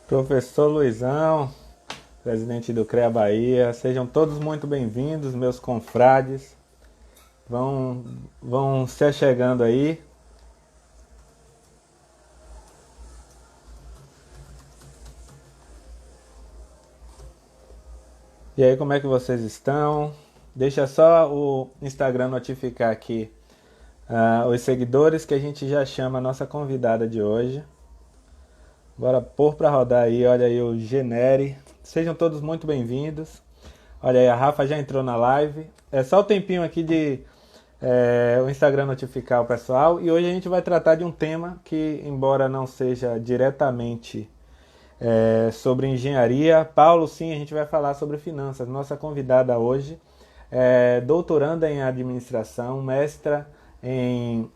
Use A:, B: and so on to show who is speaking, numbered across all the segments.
A: Professor Luizão, presidente do CREA Bahia, sejam todos muito bem-vindos, meus confrades. Vão se chegando aí. E aí, como é que vocês estão? Deixa só o Instagram notificar aqui os seguidores que a gente já chama a nossa convidada de hoje. Bora pôr para rodar aí, olha aí o Generi. Sejam todos muito bem-vindos. Olha aí, a Rafa já entrou na live. É só o tempinho aqui de o Instagram notificar o pessoal. E hoje a gente vai tratar de um tema que, embora não seja diretamente sobre engenharia, Paulo, sim, a gente vai falar sobre finanças. Nossa convidada hoje é doutoranda em administração, mestra em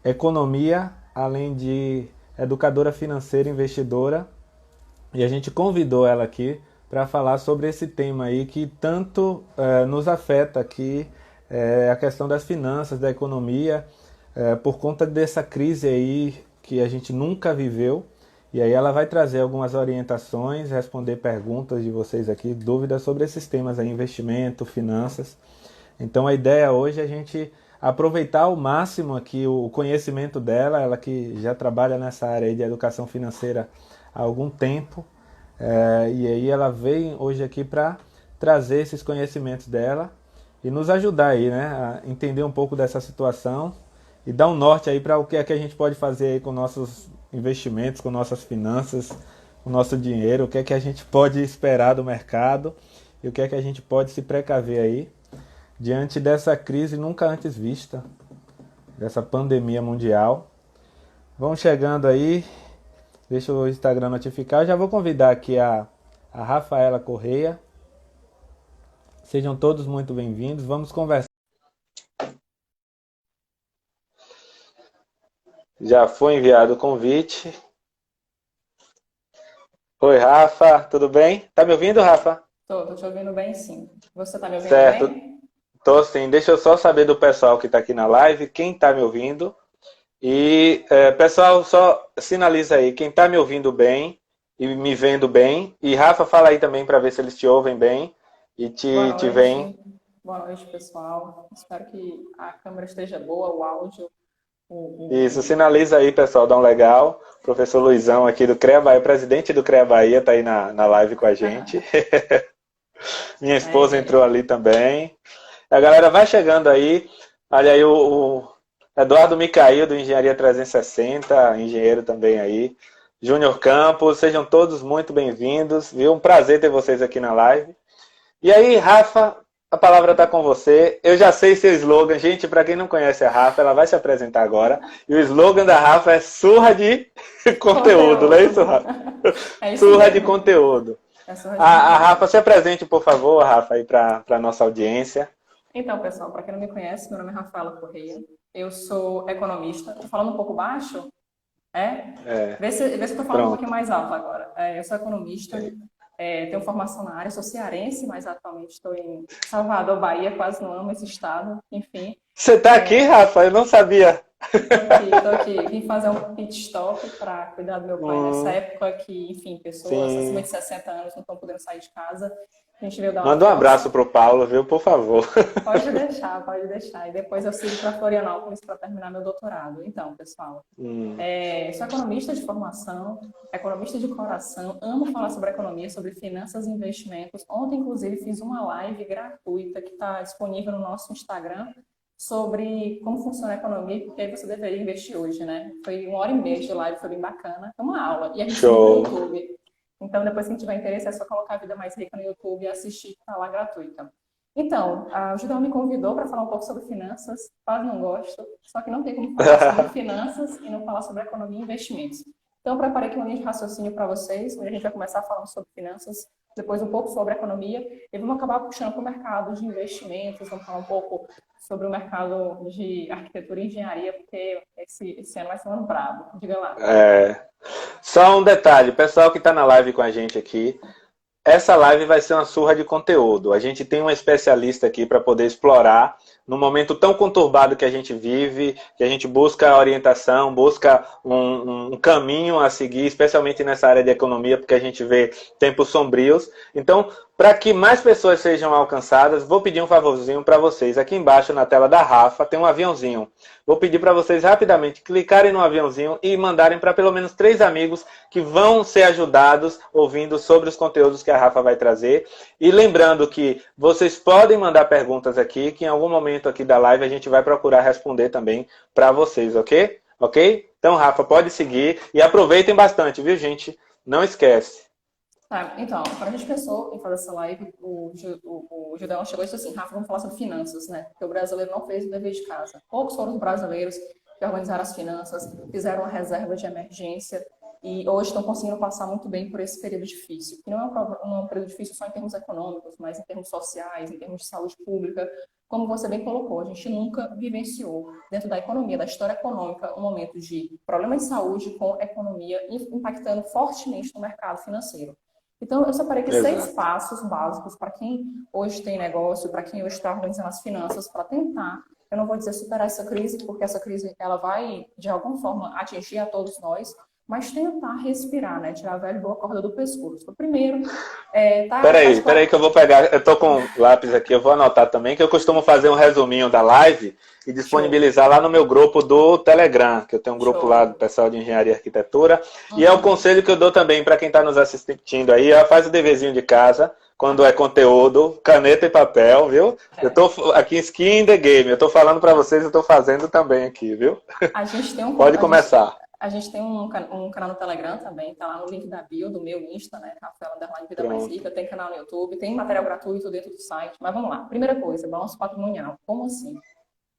A: economia, além de educadora financeira, investidora. E a gente convidou ela aqui para falar sobre esse tema aí que tanto nos afeta aqui, a questão das finanças, da economia, por conta dessa crise aí que a gente nunca viveu. E aí ela vai trazer algumas orientações, responder perguntas de vocês aqui, dúvidas sobre esses temas aí, investimento, finanças. Então a ideia hoje é a gente aproveitar ao máximo aqui o conhecimento dela, ela que já trabalha nessa área aí de educação financeira há algum tempo, e aí ela vem hoje aqui para trazer esses conhecimentos dela e nos ajudar aí, né, a entender um pouco dessa situação e dar um norte aí para o que é que a gente pode fazer aí com nossos investimentos, com nossas finanças, com o nosso dinheiro, o que é que a gente pode esperar do mercado e o que é que a gente pode se precaver aí diante dessa crise nunca antes vista, dessa pandemia mundial. Vão chegando aí, deixa o Instagram notificar. Eu já vou convidar aqui a Rafaela Correia. Sejam todos muito bem-vindos. Vamos conversar. Já foi enviado o convite. Oi, Rafa, tudo bem? Tá me ouvindo, Rafa?
B: Tô te ouvindo bem, sim. Você tá me ouvindo
A: Certo,
B: bem?
A: tô sim. Deixa eu só saber do pessoal que está aqui na live, quem está me ouvindo. E, pessoal, só sinaliza aí quem está me ouvindo bem e me vendo bem. E Rafa, fala aí também para ver se eles te ouvem bem e
B: Boa
A: te veem.
B: noite. Boa noite, pessoal. Espero que a câmera esteja boa, o áudio.
A: Isso, sinaliza aí, pessoal, dá um legal. Professor Luizão aqui do CREA Bahia, presidente do CREA Bahia, está aí na live com a gente. Minha esposa entrou
B: É,
A: ali também. A galera vai chegando aí. Olha aí o Eduardo Micael, do Engenharia 360, engenheiro também aí. Júnior Campos, sejam todos muito bem-vindos. Viu? Um prazer ter vocês aqui na live. E aí, Rafa, a palavra está com você. Eu já sei seu slogan. Gente, para quem não conhece a Rafa, ela vai se apresentar agora. E o slogan da Rafa é surra de conteúdo, não é isso,
B: conteúdo.
A: Rafa?
B: É isso
A: Surra de
B: mesmo.
A: conteúdo.
B: É surra de
A: A Rafa,
B: conteúdo.
A: se apresente, por favor, Rafa, aí para a nossa audiência.
B: Então, pessoal, para quem não me conhece, meu nome é Rafaela Correia. Eu sou economista. Tô falando um pouco baixo? É?
A: É,
B: Vê se eu tô falando um pouquinho
A: pronto.
B: mais alto agora. Eu sou economista. Tenho formação na área, sou cearense, mas atualmente estou em Salvador, Bahia, quase não amo esse estado, enfim.
A: Você está aqui, Rafa? Eu não sabia.
B: Tô aqui, vim fazer um pit stop para cuidar do meu pai nessa
A: Hum,
B: época que, enfim, pessoas acima
A: sim.
B: de 60 anos não estão podendo sair de casa. A gente veio dar uma
A: Manda um abraço
B: força.
A: pro Paulo, viu? Por favor.
B: Pode deixar, pode deixar. E depois eu sigo para Florianópolis para terminar meu doutorado. Então, pessoal,
A: Hum,
B: sou economista de formação, economista de coração, amo falar sobre economia, sobre finanças e investimentos. Ontem, inclusive, fiz uma live gratuita que está disponível no nosso Instagram sobre como funciona a economia e por que você deveria investir hoje, né? Foi 1 hora e meia de live, foi bem bacana. Foi uma aula. E a gente subiu para o
A: show.
B: YouTube. Então, depois, quem tiver interesse, é só colocar a Vida Mais Rica no YouTube e assistir, que está lá gratuita. Então, a Judão me convidou para falar um pouco sobre finanças, quase não gosto, só que não tem como falar sobre finanças e não falar sobre economia e investimentos. Então, eu preparei aqui uma linha de raciocínio para vocês, onde a gente vai começar falando sobre finanças, depois um pouco sobre economia, e vamos acabar puxando para o mercado de investimentos, vamos falar um pouco sobre o mercado de arquitetura e engenharia, porque esse ano vai ser um ano brabo. Diga lá.
A: É, só um detalhe, pessoal que está na live com a gente aqui, essa live vai ser uma surra de conteúdo. A gente tem um especialista aqui para poder explorar no momento tão conturbado que a gente vive, que a gente busca orientação, busca um caminho a seguir, especialmente nessa área de economia, porque a gente vê tempos sombrios. Então, para que mais pessoas sejam alcançadas, vou pedir um favorzinho para vocês. Aqui embaixo na tela da Rafa tem um aviãozinho. Vou pedir para vocês rapidamente clicarem no aviãozinho e mandarem para pelo menos 3 amigos que vão ser ajudados ouvindo sobre os conteúdos que a Rafa vai trazer. E lembrando que vocês podem mandar perguntas aqui, que em algum momento aqui da live a gente vai procurar responder também para vocês, ok? Ok? Então, Rafa, pode seguir e aproveitem bastante, viu, gente? Não esquece.
B: Tá, então, quando a gente pensou em fazer essa live, o Judão chegou e disse assim, Rafa, vamos falar sobre finanças, né? Porque o brasileiro não fez o dever de casa. Poucos foram os brasileiros que organizaram as finanças, fizeram uma reserva de emergência e hoje estão conseguindo passar muito bem por esse período difícil. Que não é um período difícil só em termos econômicos, mas em termos sociais, em termos de saúde pública. Como você bem colocou, a gente nunca vivenciou, dentro da economia, da história econômica, um momento de problema de saúde com a economia impactando fortemente no mercado financeiro. Então, eu separei aqui 6 passos básicos para quem hoje tem negócio, para quem hoje está organizando as finanças, para tentar, eu não vou dizer superar essa crise, porque essa crise ela vai, de alguma forma, atingir a todos nós, mas tentar respirar, né? Tirar a velha boa corda do pescoço. O primeiro
A: Peraí que eu vou pegar, eu tô com lápis aqui, eu vou anotar também, que eu costumo fazer um resuminho da live e disponibilizar lá no meu grupo do Telegram, que eu tenho um grupo lá do pessoal de engenharia e arquitetura, e é o conselho que eu dou também para quem está nos assistindo aí, faz o deverzinho de casa, quando é conteúdo, caneta e papel, viu? Eu tô aqui skin in the game, eu tô falando para vocês, eu tô fazendo também aqui, viu?
B: A gente tem
A: Pode começar.
B: A gente tem um canal no Telegram também, tá lá no link da bio do meu Insta, né? Rafaela Underline Vida Mais Rica, tem canal no YouTube, tem material gratuito dentro do site. Mas vamos lá. Primeira coisa, balanço patrimonial. Como assim?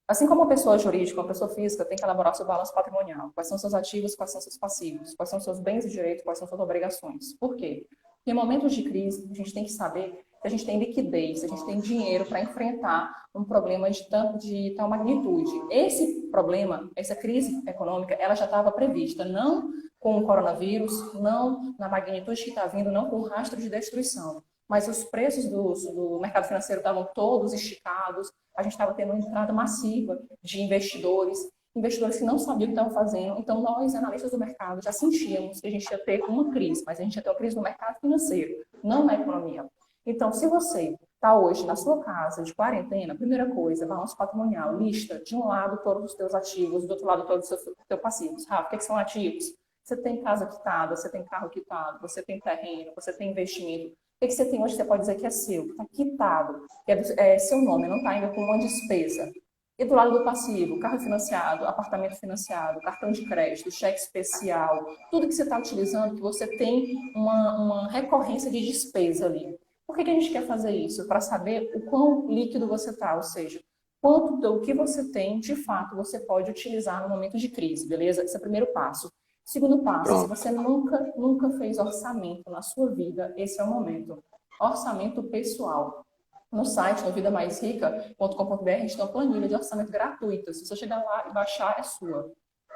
B: Assim como uma pessoa jurídica, uma pessoa física tem que elaborar seu balanço patrimonial. Quais são seus ativos, quais são seus passivos, quais são seus bens e direitos, quais são suas obrigações. Por quê? Porque em momentos de crise, a gente tem que saber se a gente tem liquidez, se a gente tem dinheiro para enfrentar um problema de tal magnitude. Esse problema, essa crise econômica, ela já estava prevista, não com o coronavírus, não na magnitude que está vindo, não com o rastro de destruição, mas os preços do mercado financeiro estavam todos esticados, a gente estava tendo uma entrada massiva de investidores que não sabiam o que estavam fazendo. Então, nós, analistas do mercado, já sentíamos que a gente ia ter uma crise, mas a gente ia ter uma crise no mercado financeiro, não na economia. Então, se você está hoje na sua casa, de quarentena, primeira coisa, balanço patrimonial, lista de um lado todos os teus ativos, do outro lado todos os teus passivos. Rafa, o que são ativos? Você tem casa quitada, você tem carro quitado, você tem terreno, você tem investimento. O que você tem hoje, você pode dizer que é seu, que está quitado, que é seu nome, não está ainda com uma despesa. E do lado do passivo, carro financiado, apartamento financiado, cartão de crédito, cheque especial, tudo que você está utilizando, que você tem uma recorrência de despesa ali. Por que a gente quer fazer isso? Para saber o quão líquido você está, ou seja, quanto do que você tem, de fato, você pode utilizar no momento de crise, beleza? Esse é o primeiro passo. Segundo passo, se você nunca fez orçamento na sua vida, esse é o momento. Orçamento pessoal. No site, no vidamaisrica.com.br, a gente tem uma planilha de orçamento gratuita. Se você chegar lá e baixar, é sua.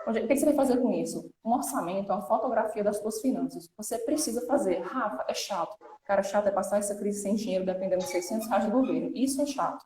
B: O que você vai fazer com isso? Um orçamento é uma fotografia das suas finanças. Você precisa fazer. Rafa, é chato. Cara, chato é passar essa crise sem dinheiro, dependendo de R$ 600 do governo. Isso é chato.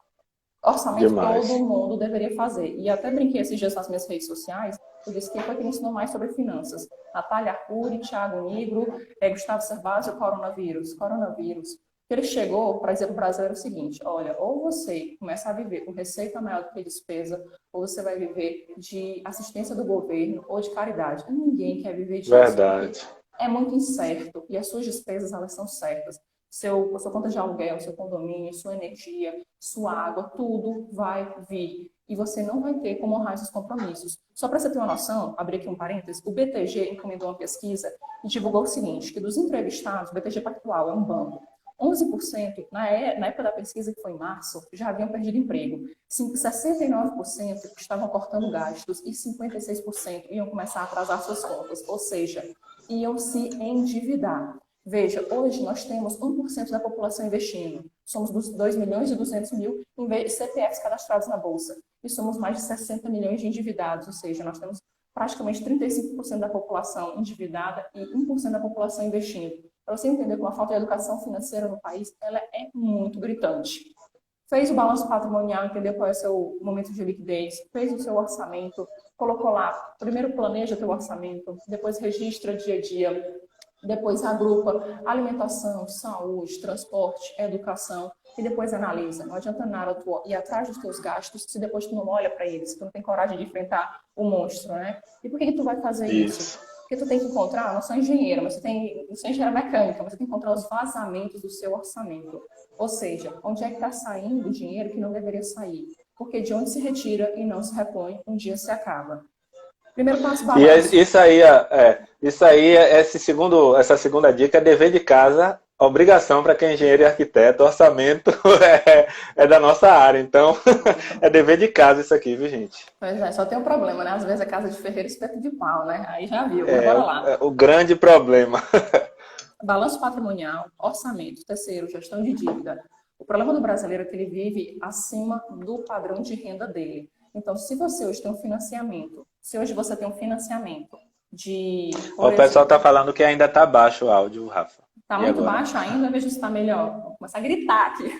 B: Orçamento todo mundo deveria fazer. E até brinquei esses dias nas minhas redes sociais. Eu disse que foi quem ensinou mais sobre finanças. Natália Arcuri, Thiago Nigro, Gustavo Cerbasi, o coronavírus. Ele chegou para dizer para o brasileiro o seguinte: olha, ou você começa a viver com receita maior do que despesa, ou você vai viver de assistência do governo ou de caridade. Ninguém quer viver disso.
A: Verdade.
B: É muito incerto e as suas despesas, elas são certas. Sua conta de aluguel, seu condomínio, sua energia, sua água, tudo vai vir. E você não vai ter como honrar esses compromissos. Só para você ter uma noção, abrir aqui um parênteses, o BTG encomendou uma pesquisa e divulgou o seguinte, que dos entrevistados, o BTG Pactual é um banco, 11%, na época da pesquisa, que foi em março, já haviam perdido emprego. 69% estavam cortando gastos e 56% iam começar a atrasar suas contas, ou seja, iam se endividar. Veja, hoje nós temos 1% da população investindo. Somos dos 2.200.000 CPFs cadastrados na Bolsa. E somos mais de 60 milhões de endividados, ou seja, nós temos praticamente 35% da população endividada e 1% da população investindo. Para você entender como a falta de educação financeira no país, ela é muito gritante. fez o balanço patrimonial, entendeu qual é o seu momento de liquidez, fez o seu orçamento, colocou lá, primeiro planeja teu orçamento, depois registra dia a dia, depois agrupa alimentação, saúde, transporte, educação e depois analisa. Não adianta nada tu ir atrás dos teus gastos se depois tu não olha para eles, tu não tem coragem de enfrentar o monstro, né? E por que tu vai fazer isso?
A: Isso.
B: Porque tu tem que encontrar, não sou engenheira, mas não sou engenheira mecânica, mas você tem que encontrar os vazamentos do seu orçamento. Ou seja, onde é que está saindo o dinheiro que não deveria sair? Porque de onde se retira e não se repõe, um dia se acaba. Primeiro passo, balanço.
A: Isso aí, essa segunda dica é dever de casa, obrigação para quem é engenheiro e arquiteto, orçamento é da nossa área, então é dever de casa isso aqui, viu, gente?
B: Pois é, só tem um problema, né? Às vezes é casa de ferreiro espeto de pau, né? Aí já viu, mas bora lá.
A: O grande problema.
B: Balanço patrimonial, orçamento. Terceiro, gestão de dívida. O problema do brasileiro é que ele vive acima do padrão de renda dele. Então, se você hoje tem um financiamento, se hoje você tem um financiamento de...
A: O pessoal está falando que ainda está baixo o áudio, Rafa.
B: Está muito baixo ainda, veja se está melhor. Vou começar a gritar aqui.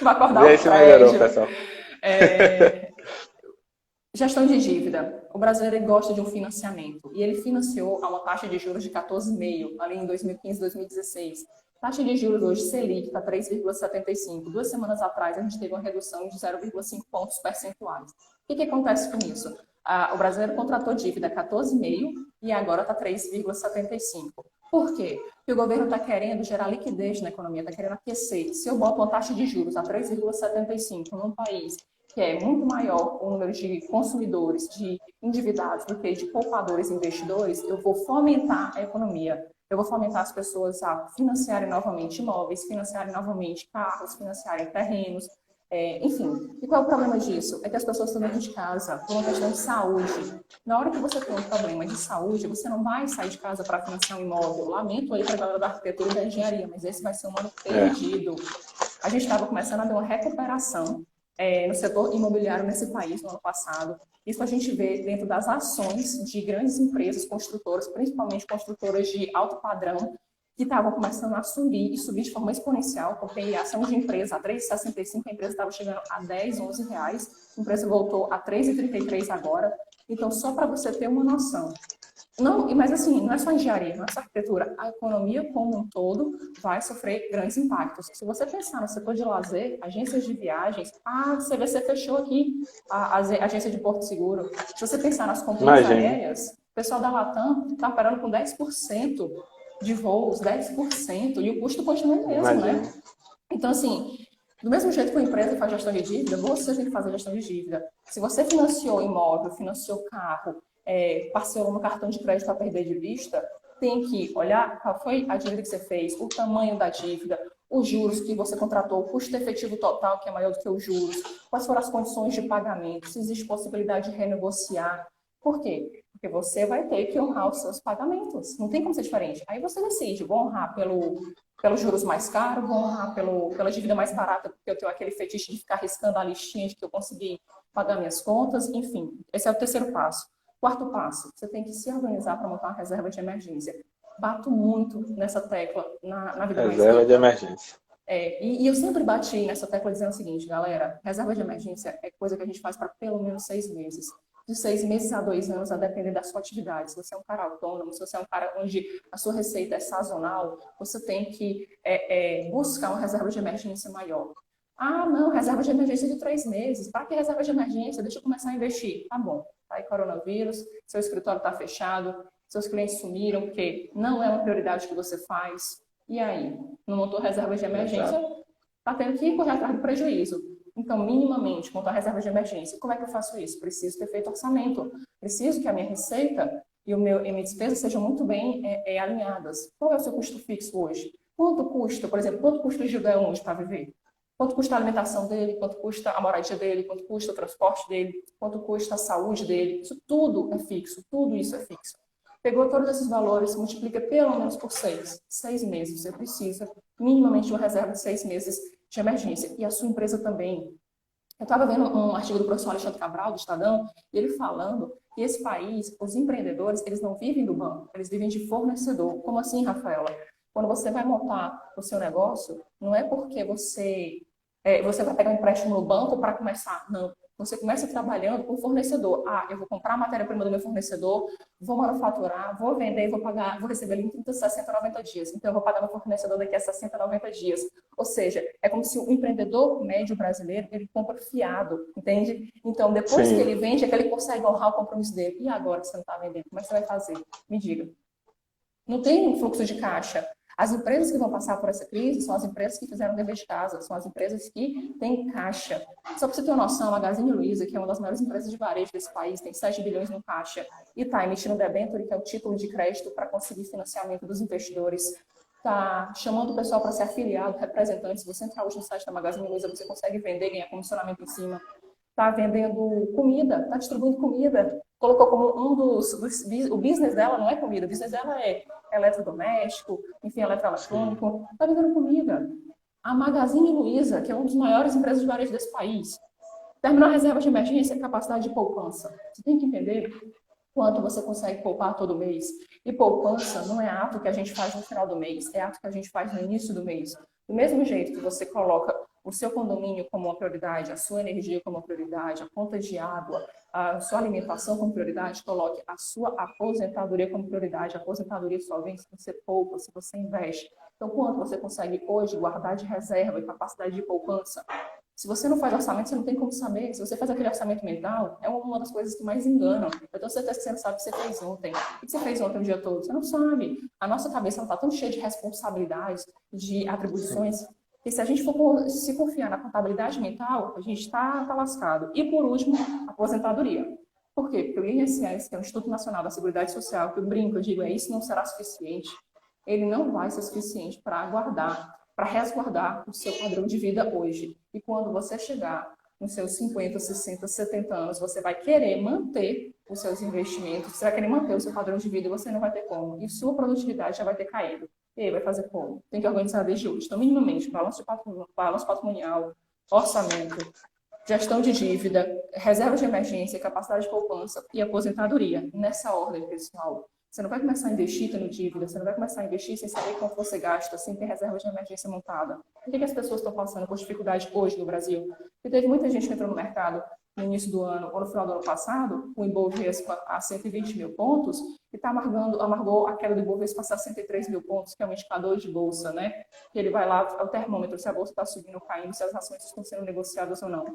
B: Vou acordar o prédio.
A: Melhorou, pessoal.
B: Gestão de dívida. O brasileiro ele gosta de um financiamento. E ele financiou a uma taxa de juros de 14,5% ali em 2015, 2016. Taxa de juros hoje, Selic, está 3,75%. 2 semanas atrás, a gente teve uma redução de 0,5 pontos percentuais. O que acontece com isso? O brasileiro contratou dívida 14,5% e agora está 3,75%. Por quê? Porque o governo está querendo gerar liquidez na economia, está querendo aquecer. Se eu boto uma taxa de juros a 3,75% num país que é muito maior o número de consumidores, de endividados do que de poupadores e investidores, eu vou fomentar a economia. Eu vou fomentar as pessoas a financiarem novamente imóveis, financiarem novamente carros, financiarem terrenos, enfim. E qual é o problema disso? É que as pessoas estão dentro de casa por uma questão de saúde. Na hora que você tem um problema de saúde, você não vai sair de casa para financiar um imóvel. Lamento aí para a galera da arquitetura e da engenharia, mas esse vai ser um ano perdido. A gente estava começando a ter uma recuperação no setor imobiliário nesse país no ano passado. Isso a gente vê dentro das ações de grandes empresas construtoras, principalmente construtoras de alto padrão, que estavam começando a subir e subir de forma exponencial, porque a ação de empresa a 3,65, a empresa estava chegando a 10, 11 reais, a empresa voltou a 3,33 agora. Então, só para você ter uma noção. Não, mas assim, não é só engenharia, não é só arquitetura. A economia como um todo vai sofrer grandes impactos. Se você pensar no setor de lazer, agências de viagens, a CVC fechou aqui, a agência de Porto Seguro. Se você pensar nas companhias aéreas, o pessoal da Latam está operando com 10% de voos, 10%, e o custo continua o mesmo, né? Então, assim, do mesmo jeito que a empresa faz gestão de dívida, você tem que fazer gestão de dívida. Se você financiou imóvel, financiou carro, parcelou no cartão de crédito para perder de vista, tem que olhar qual foi a dívida que você fez, o tamanho da dívida, os juros que você contratou, o custo efetivo total, que é maior do que os juros, quais foram as condições de pagamento, se existe possibilidade de renegociar. Por quê? Porque você vai ter que honrar os seus pagamentos. Não tem como ser diferente. Aí você decide, vou honrar pelos juros mais caros, vou honrar pela dívida mais barata, porque eu tenho aquele fetiche de ficar riscando a listinha de que eu consegui pagar minhas contas. Enfim, esse é o terceiro passo. Quarto passo, você tem que se organizar para montar uma reserva de emergência. Bato muito nessa tecla na vida mais rica.
A: Reserva de emergência.
B: E eu sempre bati nessa tecla dizendo o seguinte, galera, reserva de emergência é coisa que a gente faz para pelo menos 6 meses. De 6 meses a 2 anos, a depender da sua atividade. Se você é um cara autônomo, se você é um cara onde a sua receita é sazonal, você tem que buscar uma reserva de emergência maior. Ah, não, reserva de emergência de 3 meses. Para que reserva de emergência? Deixa eu começar a investir. Tá bom. Tá aí coronavírus, seu escritório está fechado, seus clientes sumiram, porque não é uma prioridade que você faz. E aí? Não montou reserva de emergência? Está tendo que correr atrás do prejuízo. Então, minimamente, montar reserva de emergência. Como é que eu faço isso? Preciso ter feito orçamento. Preciso que a minha receita e a minha despesa sejam muito bem alinhadas. Qual é o seu custo fixo hoje? Quanto custa, por exemplo, quanto custa o Gilberto hoje para viver? Quanto custa a alimentação dele? Quanto custa a moradia dele? Quanto custa o transporte dele? Quanto custa a saúde dele? Isso tudo é fixo. Tudo isso é fixo. Pegou todos esses valores, multiplica pelo menos por 6. 6 meses. Você precisa minimamente de uma reserva de 6 meses de emergência. E a sua empresa também. Eu estava vendo um artigo do professor Alexandre Cabral, do Estadão, e ele falando que esse país, os empreendedores, eles não vivem do banco, eles vivem de fornecedor. Como assim, Rafaela? Quando você vai montar o seu negócio, não é porque você vai pegar um empréstimo no banco para começar. Não. Você começa trabalhando com o fornecedor. Ah, eu vou comprar a matéria-prima do meu fornecedor, vou manufaturar, vou vender, vou pagar, vou receber ele em 30, 60, 90 dias. Então, eu vou pagar meu fornecedor daqui a 60, 90 dias. Ou seja, é como se o empreendedor médio brasileiro, ele compra fiado, entende? Então, depois que
A: Sim.
B: ele vende, é que ele consegue honrar o compromisso dele. E agora que você não está vendendo, como é que você vai fazer? Me diga. Não tem fluxo de caixa. As empresas que vão passar por essa crise são as empresas que fizeram o dever de casa, são as empresas que têm caixa. Só para você ter uma noção, a Magazine Luiza, que é uma das maiores empresas de varejo desse país, tem 7 bilhões no caixa e está emitindo debênture, que é o título de crédito para conseguir financiamento dos investidores. Está chamando o pessoal para ser afiliado, representantes. Se você entrar hoje no site da Magazine Luiza, você consegue vender, ganhar comissionamento em cima. Está vendendo comida, está distribuindo comida. Colocou como o business dela não é comida, o business dela é eletrodoméstico, enfim,
A: Sim.
B: eletroeletrônico, está vendendo comida. A Magazine Luiza, que é uma das maiores empresas de varejo desse país, terminou a reserva de emergência e capacidade de poupança. Você tem que entender quanto você consegue poupar todo mês. E poupança não é ato que a gente faz no final do mês, é ato que a gente faz no início do mês. Do mesmo jeito que você coloca o seu condomínio como uma prioridade, a sua energia como uma prioridade, a conta de água, a sua alimentação como prioridade, coloque a sua aposentadoria como prioridade. A aposentadoria só vem se você poupa, se você investe. Então, quanto você consegue hoje guardar de reserva e capacidade de poupança? Se você não faz orçamento, você não tem como saber. Se você faz aquele orçamento mental, é uma das coisas que mais enganam. Eu tenho certeza que você não sabe o que você fez ontem. O que você fez ontem o dia todo? Você não sabe. A nossa cabeça está tão cheia de responsabilidades, de
A: Sim.
B: atribuições, que se a gente for se confiar na contabilidade mental, a gente está lascado. E, por último, a aposentadoria. Por quê? Porque o INSS, que é o Instituto Nacional da Seguridade Social, que eu brinco, eu digo, isso não será suficiente. Ele não vai ser suficiente para guardar, para resguardar o seu padrão de vida hoje. E quando você chegar nos seus 50, 60, 70 anos, você vai querer manter os seus investimentos, você vai querer manter o seu padrão de vida e você não vai ter como. E sua produtividade já vai ter caído. E aí vai fazer como? Tem que organizar desde hoje. Então, minimamente, balanço patrimonial, orçamento, gestão de dívida, reserva de emergência, capacidade de poupança e aposentadoria. Nessa ordem, pessoal. Você não vai começar a investir tendo dívida, você não vai começar a investir sem saber quanto você gasta, sem ter reserva de emergência montada. Por que as pessoas estão passando por dificuldade hoje no Brasil? Porque teve muita gente que entrou no mercado no início do ano ou no final do ano passado, o Ibovespa a 120 mil pontos, e amargou a queda do Ibovespa a 63 mil pontos, que é um indicador de bolsa, né? Que ele vai lá, é o termômetro, se a bolsa está subindo ou caindo, se as ações estão sendo negociadas ou não.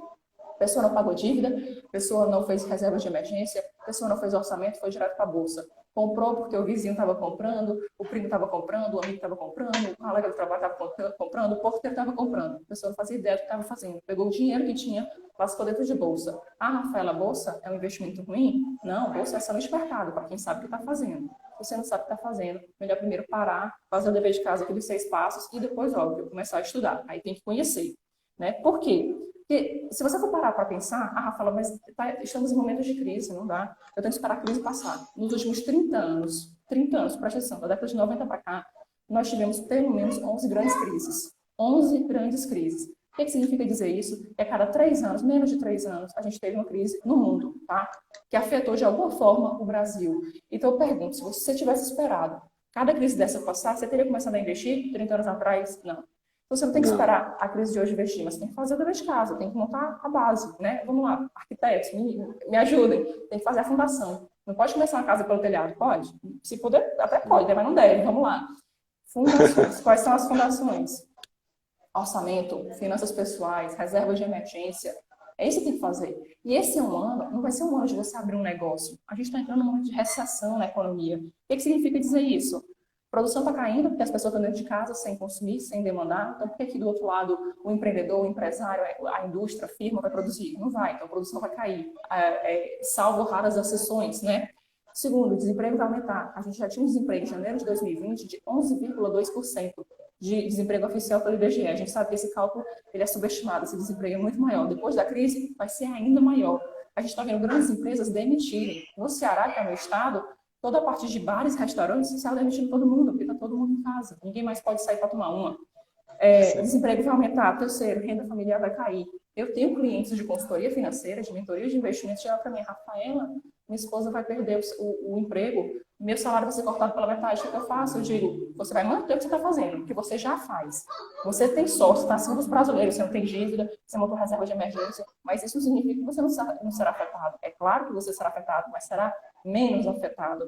B: A pessoa não pagou dívida, a pessoa não fez reserva de emergência, a pessoa não fez orçamento, foi direto para a bolsa. Comprou porque o vizinho estava comprando, o primo estava comprando, o amigo estava comprando, o colega do trabalho estava comprando, o porteiro estava comprando. A pessoa não fazia ideia do que estava fazendo. Pegou o dinheiro que tinha, lascou dentro de bolsa. Ah, Rafaela, bolsa é um investimento ruim? Não, bolsa é somente mercado, para quem sabe o que está fazendo. Se você não sabe o que está fazendo, melhor primeiro parar, fazer o dever de casa, aqueles 6 passos, e depois, óbvio, começar a estudar. Aí tem que conhecer. Né? Por quê? Porque se você for parar para pensar, ah, Rafaela, mas estamos em momentos de crise, não dá. Eu tenho que esperar a crise passar. Nos últimos 30 anos, presta atenção, da década de 90 para cá, nós tivemos pelo menos 11 grandes crises. 11 grandes crises. O que significa dizer isso? Que a cada 3 anos, menos de 3 anos, a gente teve uma crise no mundo, tá? Que afetou de alguma forma o Brasil. Então eu pergunto, se você tivesse esperado cada crise dessa passar, você teria começado a investir 30 anos atrás? Não. Você não tem que
A: Não.
B: esperar a crise de hoje investir, mas tem que fazer o dever de casa, tem que montar a base, né? Vamos lá, arquitetos, me ajudem. Tem que fazer a fundação. Não pode começar uma casa pelo telhado? Pode? Se puder, até pode, né? Mas não deve. Vamos lá. Fundações. Quais são as fundações? Orçamento, finanças pessoais, reserva de emergência. É isso que tem que fazer. E esse é um ano, não vai ser um ano de você abrir um negócio. A gente está entrando num momento de recessão na economia. O que significa dizer isso? A produção está caindo porque as pessoas estão dentro de casa sem consumir, sem demandar. Então, por que aqui do outro lado o empreendedor, o empresário, a indústria, a firma vai produzir? Não vai, então a produção vai cair, salvo raras exceções, né? Segundo, o desemprego vai aumentar. A gente já tinha um desemprego em janeiro de 2020 de 11,2% de desemprego oficial pelo IBGE. A gente sabe que esse cálculo ele é subestimado, esse desemprego é muito maior. Depois da crise, vai ser ainda maior. A gente está vendo grandes empresas demitirem. No Ceará, que é o meu estado, toda a parte de bares, restaurantes, está demitindo todo mundo, porque está todo mundo em casa. Ninguém mais pode sair para tomar uma. O desemprego vai aumentar. Terceiro, renda familiar vai cair. Eu tenho clientes de consultoria financeira, de mentoria de investimentos, que chegam para mim, Rafaela, minha esposa vai perder o emprego, meu salário vai ser cortado pela metade. O que eu faço? Eu digo, você vai manter o que você está fazendo, o que você já faz. Você tem sorte, está acima dos brasileiros, você não tem dívida, você montou reserva de emergência, mas isso não significa que você não será afetado. É claro que você será afetado, mas será menos afetado.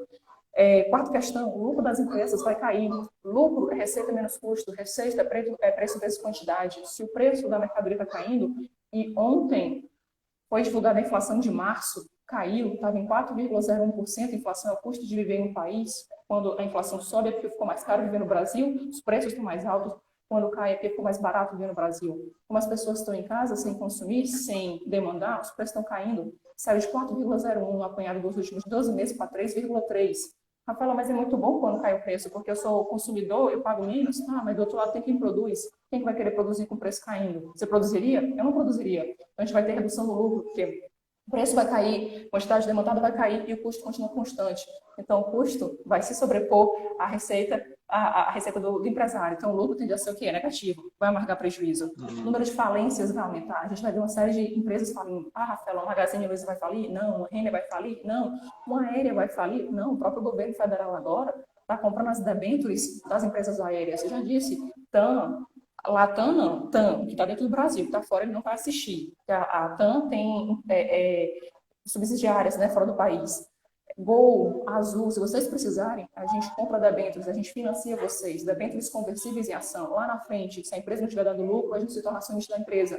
B: Quarta questão, o lucro das empresas vai cair. Lucro é receita menos custo, receita é preço vezes quantidade. Se o preço da mercadoria está caindo, e ontem foi divulgada a inflação de março, caiu, estava em 4,01%, inflação é o custo de viver em um país. Quando a inflação sobe é porque ficou mais caro viver no Brasil, os preços estão mais altos. Quando cai é porque ficou mais barato viver no Brasil. Como as pessoas estão em casa sem consumir, sem demandar, os preços estão caindo. Saiu de 4,01 no apanhado dos últimos 12 meses para 3,3. Rafaela, mas é muito bom quando cai o preço, porque eu sou consumidor, eu pago menos, mas do outro lado tem quem produz. Quem que vai querer produzir com o preço caindo? Você produziria? Eu não produziria. Então a gente vai ter redução do lucro, porque o preço vai cair, a quantidade demandada vai cair e o custo continua constante. Então o custo vai se sobrepor à receita, à receita do empresário. Então o lucro tende a ser o quê? Negativo, vai amargar prejuízo. O número de falências vai aumentar. A gente vai ver uma série de empresas falindo. Rafaela, o Magazine Luiza vai falir? Não. O Renner vai falir? Não. Uma aérea vai falir? Não. O próprio governo federal agora está comprando as debêntures das empresas aéreas. Eu já disse, TAM, Latam não, TAM, que está dentro do Brasil, que está fora, ele não vai assistir. A TAM tem subsidiárias, né, fora do país. Gol, Azul, se vocês precisarem, a gente compra debêntures, a gente financia vocês, debêntures conversíveis em ação. Lá na frente, se a empresa não estiver dando lucro, a gente se torna acionista da empresa.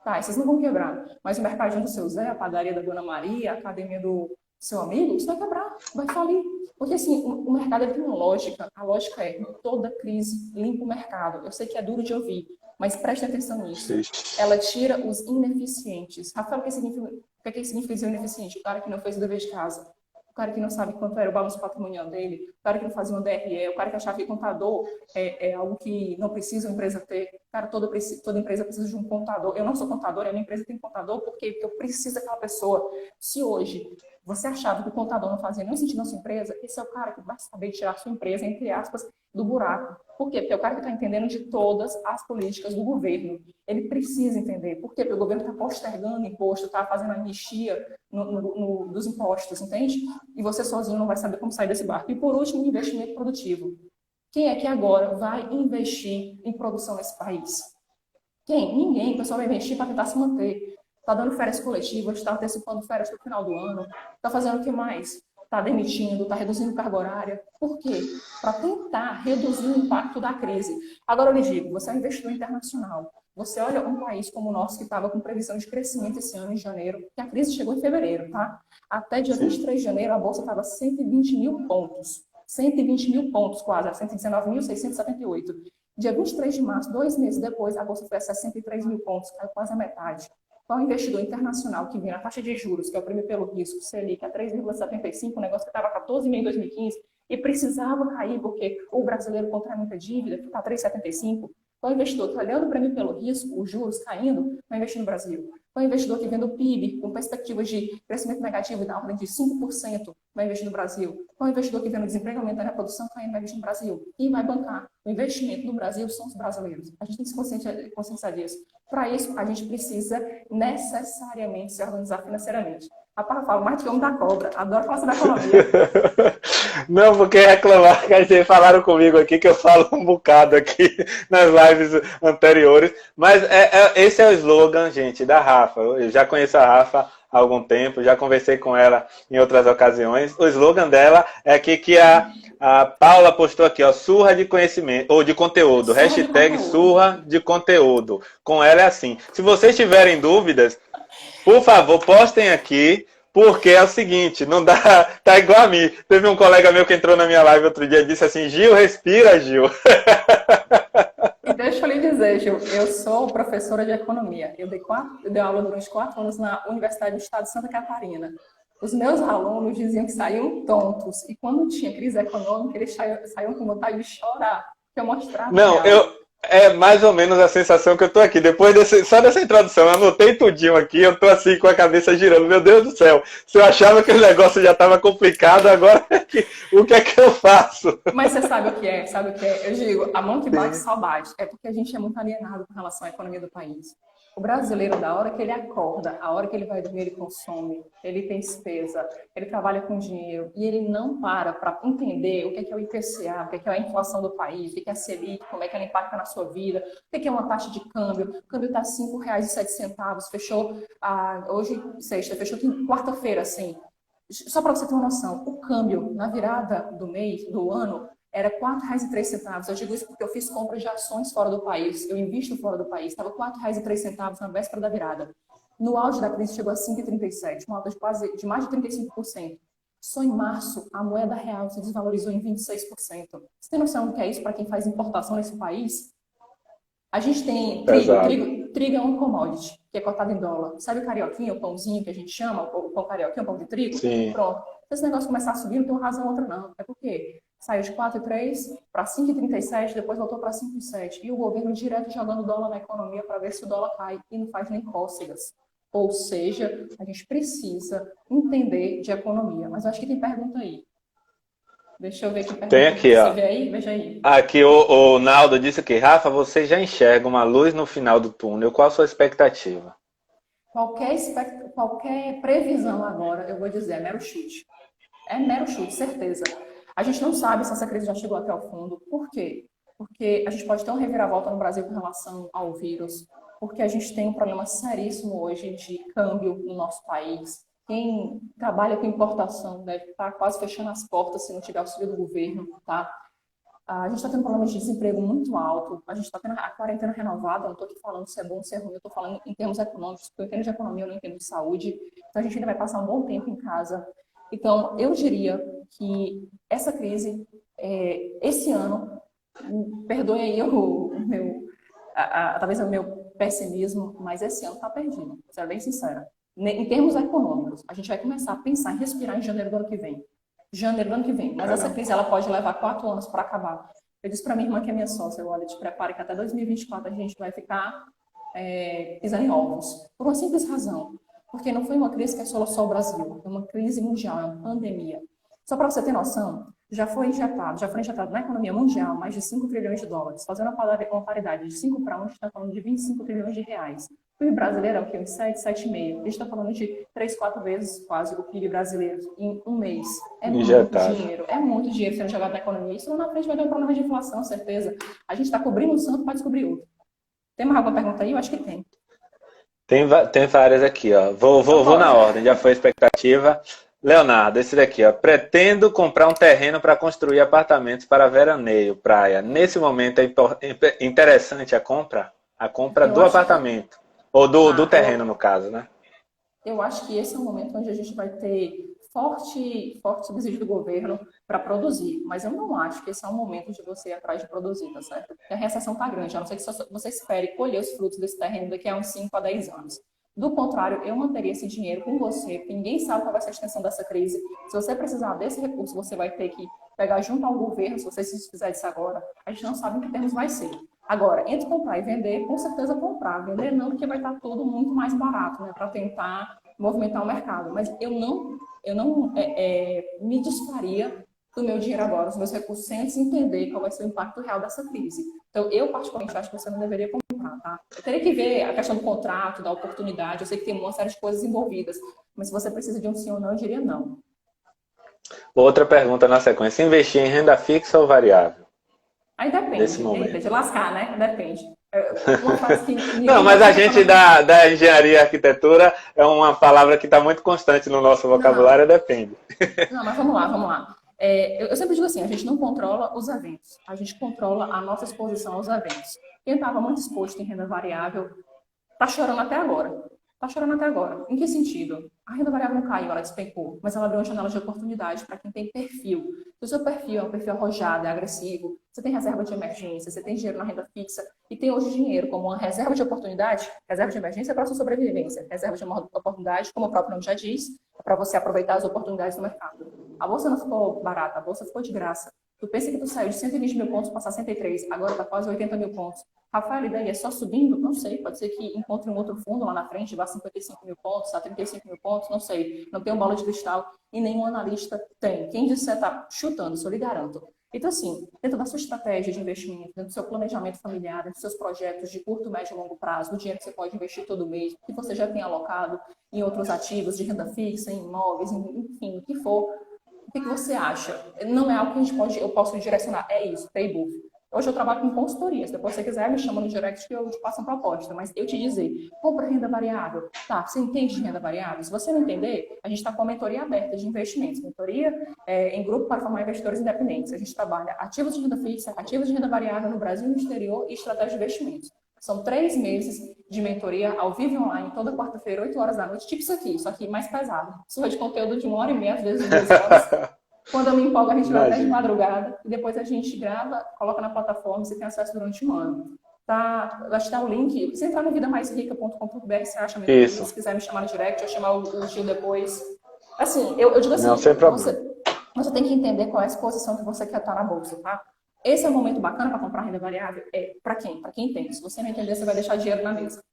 B: Tá, vocês não vão quebrar, mas o mercadinho do seu Zé, a padaria da Dona Maria, a academia do seu amigo, isso vai quebrar, vai falir. Porque, assim, o mercado tem uma lógica. A lógica é, toda crise limpa o mercado. Eu sei que é duro de ouvir, mas preste atenção nisso. Ela tira os ineficientes. Rafael, o que significa dizer ineficiente? O cara que não fez o dever de casa. O cara que não sabe quanto era o balanço patrimonial dele. O cara que não fazia uma DRE. O cara que achava que contador é algo que não precisa uma empresa ter. Cara, toda empresa precisa de um contador. Eu não sou contador, a minha empresa tem contador. Por quê? Porque eu preciso daquela pessoa. Se hoje você achava que o contador não fazia nenhum sentido na sua empresa, esse é o cara que vai saber tirar a sua empresa, entre aspas, do buraco. Por quê? Porque é o cara que está entendendo de todas as políticas do governo. Ele precisa entender. Por quê? Porque o governo está postergando imposto, está fazendo anistia dos impostos, entende? E você sozinho não vai saber como sair desse barco. E por último, investimento produtivo. Quem é que agora vai investir em produção nesse país? Quem? Ninguém. O pessoal vai investir para tentar se manter. Está dando férias coletivas, está antecipando férias para o final do ano, está fazendo o que mais? Está demitindo, está reduzindo carga horária. Por quê? Para tentar reduzir o impacto da crise. Agora eu lhe digo, você é um investidor internacional. Você olha um país como o nosso, que estava com previsão de crescimento esse ano, em janeiro, que a crise chegou em fevereiro, tá? Até dia 23 de janeiro, a Bolsa estava 120 mil pontos. 120 mil pontos quase, a 119.678. Dia 23 de março, 2 meses depois, a Bolsa foi a 63 mil pontos, caiu quase a metade. Qual investidor internacional que vinha na taxa de juros, que é o prêmio pelo risco, Selic, a 3,75, um negócio que estava 14,5 em 2015, e precisava cair porque o brasileiro contrai muita dívida, que está 3,75. Qual investidor que, olhando o prêmio pelo risco, os juros caindo, vai investir no Brasil? Qual investidor que vendo o PIB com perspectivas de crescimento negativo da ordem de 5%, vai investir no Brasil? Qual investidor que vendo o desemprego aumentando, a produção caindo, vai investir no Brasil? Quem vai bancar o investimento no Brasil são os brasileiros. A gente tem que se conscientizar disso. Para isso, a gente precisa necessariamente se organizar financeiramente. Rapaz, eu falo mais que homem da cobra. Adoro falar sobre economia.
A: Não, porque reclamar que vocês falaram comigo aqui, que eu falo um bocado aqui nas lives anteriores. Mas esse é o slogan, gente, da Rafa. Eu já conheço a Rafa há algum tempo, já conversei com ela em outras ocasiões. O slogan dela é aqui que a Paula postou aqui, ó, surra de conhecimento, ou de conteúdo,
B: Surra de
A: hashtag
B: conteúdo.
A: surra de conteúdo. Com ela é assim. Se vocês tiverem dúvidas, por favor, postem aqui, porque é o seguinte, não dá, tá igual a mim. Teve um colega meu que entrou na minha live outro dia e disse assim, Gil, respira, Gil.
B: E deixa eu lhe dizer, Gil, eu sou professora de economia. Eu dei aula durante 4 anos na Universidade do Estado de Santa Catarina. Os meus alunos diziam que saíam tontos. E quando tinha crise econômica, eles saíam com vontade de chorar. Que eu mostrava.
A: Não, é mais ou menos a sensação que eu tô aqui. Depois só dessa introdução, eu anotei tudinho aqui, eu tô assim com a cabeça girando. Meu Deus do céu, se eu achava que o negócio já estava complicado, agora o que é que eu faço?
B: Mas você sabe o que é? Sabe o que é? Eu digo, a mão que bate só bate. É porque a gente é muito alienado com relação à economia do país. O brasileiro, da hora que ele acorda, a hora que ele vai dormir, ele consome, ele tem despesa, ele trabalha com dinheiro e ele não para entender o que é o IPCA, o que é a inflação do país, o que é a Selic, como é que ela impacta na sua vida, o que é uma taxa de câmbio. O câmbio está R$ 5,07, fechou hoje, sexta, fechou quarta-feira, assim. Só para você ter uma noção, o câmbio na virada do mês, do ano, era R$ 4,03. Eu digo isso porque eu fiz compras de ações fora do país, eu invisto fora do país, estava R$ 4,03 na véspera da virada. No auge da crise chegou a 5,37, uma alta de mais de 35%. Só em março, a moeda real se desvalorizou em 26%. Você tem noção do que é isso para quem faz importação nesse país? A gente tem trigo é um commodity, que é cotado em dólar. Sabe o carioquinha, o pãozinho que a gente chama, o pão carioquinha, o pão de trigo?
A: Sim.
B: Pronto. Se esse negócio começar a subir, não tem uma razão outra não. É porque saiu de 4,3 para 5,37, depois voltou para 5,7. E o governo direto jogando dólar na economia para ver se o dólar cai e não faz nem cócegas. Ou seja, a gente precisa entender de economia. Mas eu acho que tem pergunta aí. Deixa eu ver que pergunta.
A: Tem aqui, ó.
B: Você vê aí? Veja aí.
A: Aqui o Naldo disse aqui, Rafa, você já enxerga uma luz no final do túnel. Qual a sua expectativa?
B: Qualquer previsão agora, eu vou dizer, é mero chute. É mero chute, certeza. A gente não sabe se essa crise já chegou até o fundo. Por quê? Porque a gente pode ter uma reviravolta no Brasil com relação ao vírus, porque a gente tem um problema seríssimo hoje de câmbio no nosso país. Quem trabalha com importação deve estar quase fechando as portas se não tiver auxílio do governo, tá? A gente está tendo um problema de desemprego muito alto, a gente está tendo a quarentena renovada, eu não estou aqui falando se é bom ou se é ruim, eu estou falando em termos econômicos, porque eu entendo de economia, eu não entendo de saúde, então a gente ainda vai passar um bom tempo em casa. Então, eu diria que essa crise, esse ano, perdoe aí talvez o meu pessimismo, mas esse ano está perdido, vou ser bem sincera. Em termos econômicos, a gente vai começar a pensar em respirar em janeiro do ano que vem. Mas essa crise ela pode levar 4 anos para acabar. Eu disse para minha irmã, que é minha sócia, olha, te prepare que até 2024 a gente vai ficar pisando em ovos. Por uma simples razão. Porque não foi uma crise que assolou só o Brasil, é uma crise mundial, é uma pandemia. Só para você ter noção, já foi injetado na economia mundial mais de 5 trilhões de dólares. Fazendo uma paridade de 5 para 1, a gente está falando de 25 trilhões de reais. O PIB brasileiro é o quê? Uns 7, 7,5. A gente está falando de 3, 4 vezes quase o PIB brasileiro em um mês. É muito dinheiro sendo jogado na economia. Isso lá na frente vai ter um problema de inflação, certeza. A gente está cobrindo um santo para descobrir outro. Tem mais alguma pergunta aí? Eu acho que tem.
A: Tem várias aqui, ó. Vou na ordem, já foi a expectativa. Leonardo, esse daqui, ó. Pretendo comprar um terreno para construir apartamentos para veraneio, praia. Nesse momento é interessante a compra? A compra do apartamento. Ou do terreno, no caso, né?
B: Eu acho que esse é o momento onde a gente vai ter forte subsídio do governo para produzir. Mas eu não acho que esse é o momento de você ir atrás de produzir, tá certo? Porque a recessão está grande, a não ser que você espere colher os frutos desse terreno daqui a uns 5 a 10 anos. Do contrário, eu manteria esse dinheiro com você, porque ninguém sabe qual vai ser a extensão dessa crise. Se você precisar desse recurso, você vai ter que pegar junto ao governo, se você se fizer isso agora. A gente não sabe em que termos vai ser. Agora, entre comprar e vender, com certeza comprar. Vender não, porque vai estar tudo muito mais barato, né, para tentar movimentar o mercado. Mas eu não me desfaria do meu dinheiro agora, dos meus recursos, sem antes entender qual vai ser o impacto real dessa crise. Então, eu particularmente acho que você não deveria comprar, tá? Eu teria que ver a questão do contrato, da oportunidade, eu sei que tem uma série de coisas envolvidas, mas se você precisa de um sim ou não, eu diria não.
A: Outra pergunta na sequência, investir em renda fixa ou variável?
B: Aí depende, de lascar, né? Depende.
A: Não, mas a gente da engenharia e arquitetura é uma palavra que está muito constante no nosso vocabulário, depende.
B: Não, mas vamos lá. Eu sempre digo assim, a gente não controla os eventos, a gente controla a nossa exposição aos eventos. Quem estava muito exposto em renda variável está chorando até agora. Em que sentido? A renda variável não caiu, ela despencou, mas ela abriu uma janela de oportunidade para quem tem perfil. Se o seu perfil é um perfil arrojado, é agressivo, você tem reserva de emergência, você tem dinheiro na renda fixa e tem hoje dinheiro como uma reserva de oportunidade, reserva de emergência é para a sua sobrevivência, reserva de oportunidade, como o próprio nome já diz, é para você aproveitar as oportunidades do mercado. A bolsa não ficou barata, a bolsa ficou de graça. Tu pensa que tu saiu de 120 mil pontos para 63, agora está quase 80 mil pontos. Rafael, e daí é só subindo? Não sei, pode ser que encontre um outro fundo lá na frente, vá a 55 mil pontos, a 35 mil pontos, não sei, não tenho bola de cristal e nenhum analista tem. Quem disser tá chutando, isso eu lhe garanto. Então, assim, dentro da sua estratégia de investimento, dentro do seu planejamento familiar, dentro dos seus projetos de curto, médio e longo prazo, do dinheiro que você pode investir todo mês, que você já tem alocado em outros ativos de renda fixa, em imóveis, enfim, o que for, o que você acha? Não é algo que eu posso direcionar, é isso, playbook. Hoje eu trabalho com consultorias. Depois, se você quiser, me chama no direct que eu te passo uma proposta. Mas eu te dizer, compra renda variável. Tá, você entende de renda variável? Se você não entender, a gente está com a mentoria aberta de investimentos. Mentoria em grupo para formar investidores independentes. A gente trabalha ativos de renda fixa, ativos de renda variável no Brasil e no exterior e estratégia de investimentos. São 3 meses de mentoria ao vivo e online, toda quarta-feira, 8 horas da noite. Tipo isso aqui, só que mais pesado. Surra de conteúdo de 1h30, às vezes 2 horas. Quando eu me empolgo, a gente vai até de madrugada e depois a gente grava, coloca na plataforma e você tem acesso durante um ano. Tá, acho que tá o link. Se entrar no vidamaisrica.com.br, você acha mesmo. Se quiser me chamar no direct, eu chamar o Gil depois. Assim, eu digo assim,
A: Não, sem problema.
B: Você tem que entender qual é a exposição que você quer estar na bolsa, tá? Esse é o momento bacana para comprar renda variável? É para quem? Para quem tem. Se você não entender, você vai deixar dinheiro na mesa.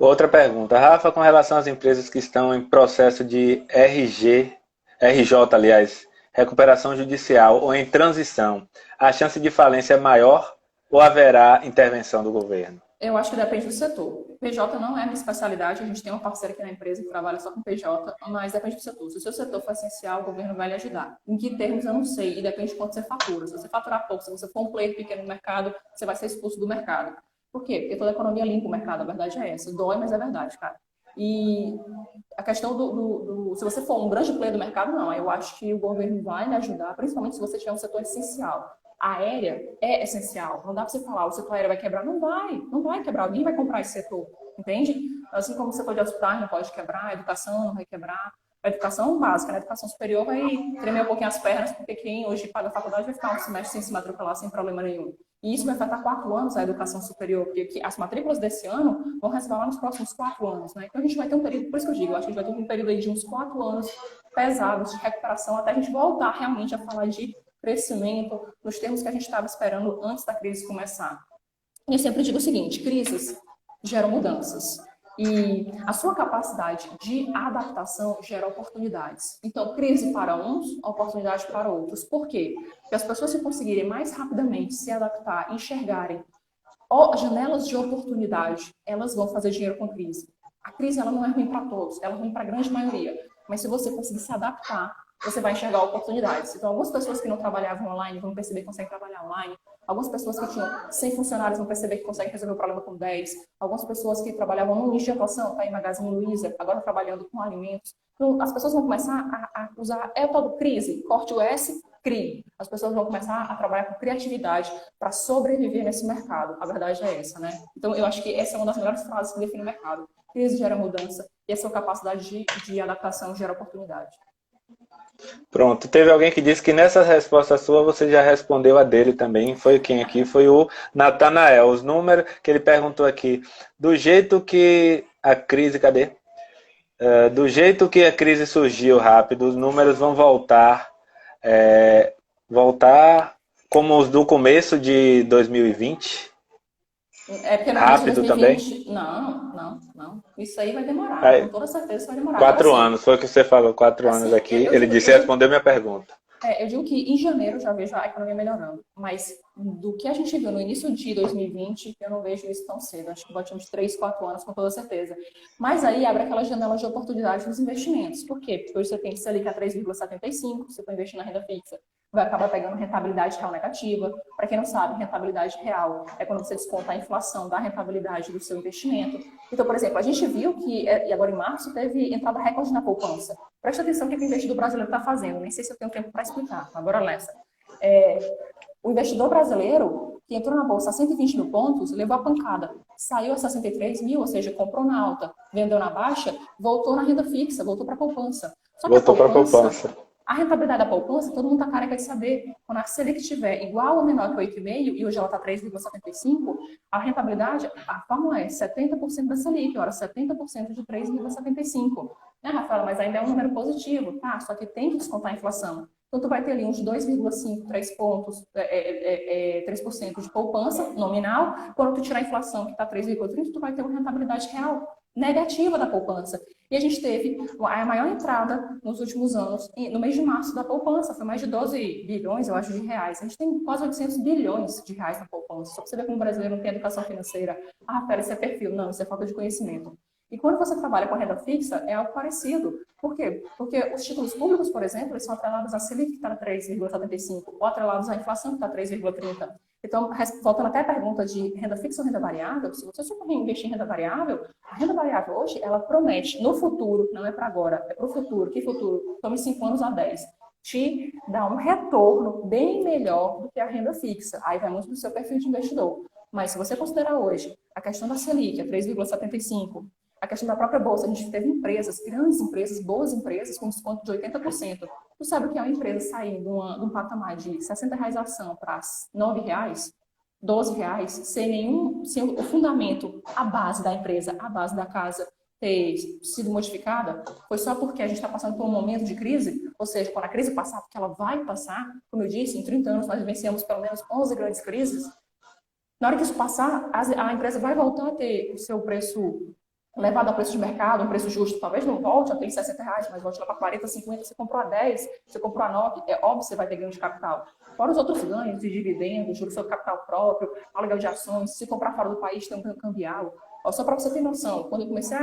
A: Outra pergunta. Rafa, com relação às empresas que estão em processo de RJ, aliás, recuperação judicial ou em transição, a chance de falência é maior ou haverá intervenção do governo?
B: Eu acho que depende do setor. PJ não é a minha especialidade, a gente tem uma parceira aqui na empresa que trabalha só com PJ, mas depende do setor. Se o seu setor for essencial, o governo vai lhe ajudar. Em que termos, eu não sei, e depende de quanto você fatura. Se você faturar pouco, se você for um player pequeno no mercado, você vai ser expulso do mercado. Por quê? Porque toda a economia limpa o mercado, a verdade é essa. Dói, mas é verdade, cara. E a questão se você for um grande player do mercado, não. Eu acho que o governo vai lhe ajudar, principalmente se você tiver um setor essencial. A aérea é essencial. Não dá para você falar, o setor aéreo vai quebrar. Não vai quebrar. Alguém vai comprar esse setor, entende? Assim como o setor de hospitais não pode quebrar, a educação não vai quebrar. A educação básica, né? A educação superior vai tremer um pouquinho as pernas, porque quem hoje paga a faculdade vai ficar um semestre sem se matricular sem problema nenhum. E isso vai afetar 4 anos a educação superior, porque as matrículas desse ano vão resvalar nos próximos 4 anos, né? Então a gente vai ter um período, por isso que eu digo, eu acho que a gente vai ter um período aí de uns 4 anos pesados de recuperação até a gente voltar realmente a falar de crescimento nos termos que a gente estava esperando antes da crise começar. E eu sempre digo o seguinte, crises geram mudanças. E a sua capacidade de adaptação gera oportunidades. Então, crise para uns, oportunidade para outros. Por quê? Porque as pessoas, se conseguirem mais rapidamente se adaptar, enxergarem janelas de oportunidade, elas vão fazer dinheiro com crise. A crise ela não é ruim para todos, ela é ruim para a grande maioria. Mas se você conseguir se adaptar, você vai enxergar oportunidades. Então, algumas pessoas que não trabalhavam online vão perceber que conseguem trabalhar online. Algumas pessoas que tinham 100 funcionários vão perceber que conseguem resolver o problema com 10. Algumas pessoas que trabalhavam no nicho de atuação, tá em Magazine Luiza, agora trabalhando com alimentos. Então, as pessoas vão começar a usar, é o tal do crise, corte o S, crie. As pessoas vão começar a trabalhar com criatividade para sobreviver nesse mercado. A verdade é essa, né? Então, eu acho que essa é uma das melhores frases que define o mercado. Crise gera mudança e a sua capacidade de adaptação gera oportunidade.
A: Pronto, teve alguém que disse que nessa resposta sua você já respondeu a dele também. Foi quem aqui? Foi o Natanael. Os números que ele perguntou aqui. Do jeito que a crise, cadê? Do jeito que a crise surgiu rápido, os números vão voltar como os do começo de 2020?
B: É porque no
A: rápido
B: 2020,
A: também?
B: Não. Isso aí vai demorar.
A: Aí,
B: Com toda certeza vai demorar.
A: 4
B: Agora,
A: anos, foi o que você falou, 4 anos
B: assim,
A: aqui. Ele disse e respondeu minha pergunta.
B: Eu digo que em janeiro eu já vejo a economia melhorando, mas do que a gente viu no início de 2020, eu não vejo isso tão cedo. Acho que vai ter uns 3, 4 anos, com toda certeza. Mas aí abre aquela janela de oportunidade nos investimentos. Por quê? Porque hoje você tem Selic a 3,75, você for investir na renda fixa, vai acabar pegando rentabilidade real negativa. Para quem não sabe, rentabilidade real é quando você desconta a inflação da rentabilidade do seu investimento. Então, por exemplo, a gente viu que, e agora em março, teve entrada recorde na poupança. Presta atenção no que o investidor brasileiro está fazendo. Nem sei se eu tenho tempo para explicar, agora nessa. O investidor brasileiro, que entrou na bolsa a 120 mil pontos, levou a pancada. Saiu a 63 mil, ou seja, comprou na alta, vendeu na baixa, voltou na renda fixa, voltou para a poupança. Só que
A: voltou para a poupança.
B: A rentabilidade da poupança, todo mundo está careca de saber. Quando a Selic estiver igual ou menor que 8,5, e hoje ela está 3,75, a rentabilidade, a fórmula é 70% da Selic, ora 70% de 3,75. Rafaela, mas ainda é um número positivo, tá? Só que tem que descontar a inflação. Então, tu vai ter ali uns 2,5, 3 pontos, 3% de poupança nominal. Quando tu tirar a inflação, que está 3,30, tu vai ter uma rentabilidade real negativa da poupança. E a gente teve a maior entrada nos últimos anos, no mês de março da poupança, foi mais de 12 bilhões, eu acho, de reais. A gente tem quase 800 bilhões de reais na poupança. Só para você ver como o brasileiro não tem educação financeira. Ah, pera, isso é perfil. Não, isso é falta de conhecimento. E quando você trabalha com a renda fixa, é algo parecido. Por quê? Porque os títulos públicos, por exemplo, eles são atrelados à Selic, que está 3,75, ou atrelados à inflação, que está 3,30. Então, voltando até a pergunta de renda fixa ou renda variável, se você só investir em renda variável, a renda variável hoje, ela promete, no futuro, não é para agora, é para o futuro. Que futuro? Tome 5 anos a 10. Te dá um retorno bem melhor do que a renda fixa. Aí vai muito do seu perfil de investidor. Mas se você considerar hoje a questão da Selic, a 3,75, a questão da própria bolsa, a gente teve empresas, grandes empresas, boas empresas, com desconto de 80%. Tu sabe o que é uma empresa sair de um patamar de R$60 a ação para R$9, R$12, sem o fundamento, a base da empresa, a base da casa ter sido modificada? Foi só porque a gente está passando por um momento de crise? Ou seja, quando a crise passar, porque ela vai passar, como eu disse, em 30 anos nós vivenciamos pelo menos 11 grandes crises. Na hora que isso passar, a empresa vai voltar a ter o seu preço levado ao preço de mercado, um preço justo. Talvez não volte a ter R$60, mas volte lá para 40, 50, você comprou a 10, você comprou a 9, é óbvio que você vai ter ganho de capital. Fora os outros ganhos de dividendos, juros sobre capital próprio, aluguel de ações, se comprar fora do país, tem um ganho cambial. Só para você ter noção, quando eu comecei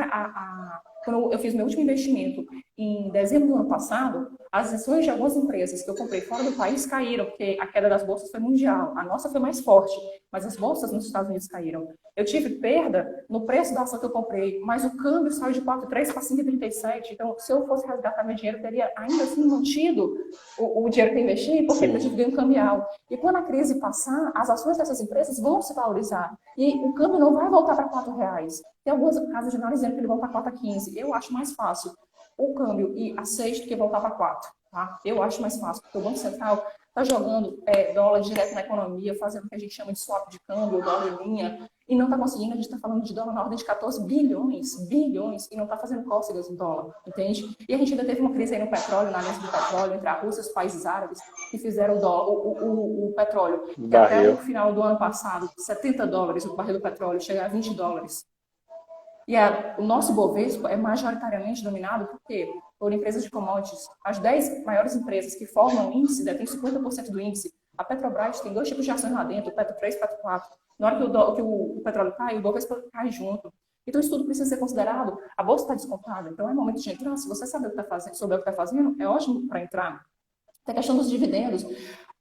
B: quando eu fiz meu último investimento em dezembro do ano passado, as ações de algumas empresas que eu comprei fora do país caíram, porque a queda das bolsas foi mundial. A nossa foi mais forte, mas as bolsas nos Estados Unidos caíram. Eu tive perda no preço da ação que eu comprei, mas o câmbio saiu de 4,3 para 5,37. Então, se eu fosse resgatar meu dinheiro, eu teria ainda assim mantido o dinheiro que eu investi, porque eu tive ganho cambial. E quando a crise passar, as ações dessas empresas vão se valorizar. E o câmbio não vai voltar para R$4. Tem algumas casas de análise dizendo que ele volta para 4,15. Eu acho mais fácil o câmbio ir a 6 do que voltar para 4. Tá? Eu acho mais fácil, porque o Banco Central está jogando dólar direto na economia, fazendo o que a gente chama de swap de câmbio, dólar em linha, e não está conseguindo. A gente está falando de dólar na ordem de 14 bilhões, e não está fazendo cócegas em dólar, entende? E a gente ainda teve uma crise aí no petróleo, na análise do petróleo, entre a Rússia e os países árabes, que fizeram o petróleo, que até o final do ano passado, $70 o barril do petróleo, chegar a $20. E o nosso Bovespa é majoritariamente dominado por empresas de commodities. As 10 maiores empresas que formam o índice detêm 50% do índice. A Petrobras tem 2 tipos de ações lá dentro, o Petro 3 e o Petro 4. Na hora que o petróleo cai, o Bovespa cai junto. Então, isso tudo precisa ser considerado. A bolsa está descontada, então é momento de entrar. Se você sabe o que está fazendo, souber o que está fazendo, é ótimo para entrar. Tem a questão dos dividendos.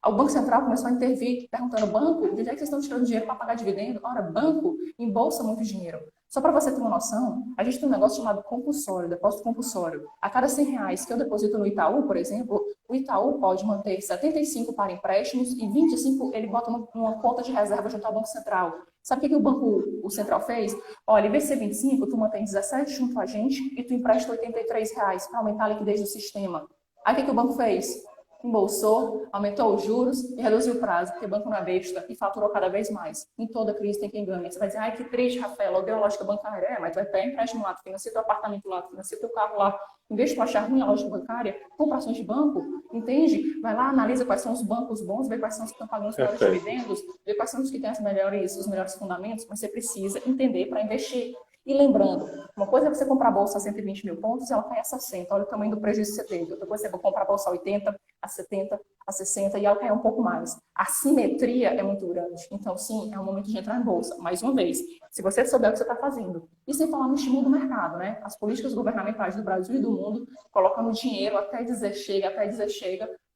B: O Banco Central começou a intervir, perguntando: banco, de onde é que vocês estão tirando dinheiro para pagar dividendo? Ora, banco embolsa muito dinheiro. Só para você ter uma noção, a gente tem um negócio chamado compulsório, depósito compulsório. A cada R$100 que eu deposito no Itaú, por exemplo, o Itaú pode manter 75 para empréstimos e 25 ele bota numa conta de reserva junto ao Banco Central. Sabe o que o Central fez? Olha, em vez de ser 25, tu mantém 17 junto a gente e tu empresta R$83 para aumentar a liquidez do sistema. Aí o que o banco fez? Embolsou, aumentou os juros e reduziu o prazo, porque o banco não é besta e faturou cada vez mais. Em toda crise tem quem ganha. Você vai dizer: ai, que triste, Rafael, odeio a lógica bancária. Mas tu vai pegar empréstimo lá, tu financia teu apartamento lá, tu financia teu carro lá. Em vez de tu achar ruim a lógica bancária, compra ações de banco, entende? Vai lá, analisa quais são os bancos bons, vê quais são os que estão pagando os melhores dividendos, vê quais são os que têm os melhores fundamentos, mas você precisa entender para investir. E lembrando, uma coisa é você comprar a bolsa a 120 mil pontos e ela cai a 60. Olha o tamanho do prejuízo que você teve. Outra coisa é você comprar a bolsa a 80, a 70, a 60 e ela cai um pouco mais. A simetria é muito grande. Então, sim, é o momento de entrar em bolsa. Mais uma vez, se você souber o que você está fazendo. E sem falar no estímulo do mercado, né? As políticas governamentais do Brasil e do mundo colocando dinheiro até dizer chega.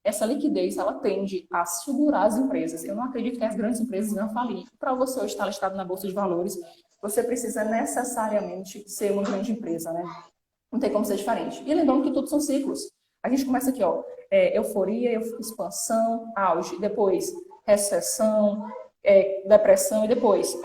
B: Essa liquidez, ela tende a segurar as empresas. Eu não acredito que as grandes empresas vão falir. Para você hoje estar listado na Bolsa de Valores, você precisa necessariamente ser uma grande empresa, né? Não tem como ser diferente. E lembrando que tudo são ciclos. A gente começa aqui, ó, euforia, expansão, auge, depois recessão, depressão e depois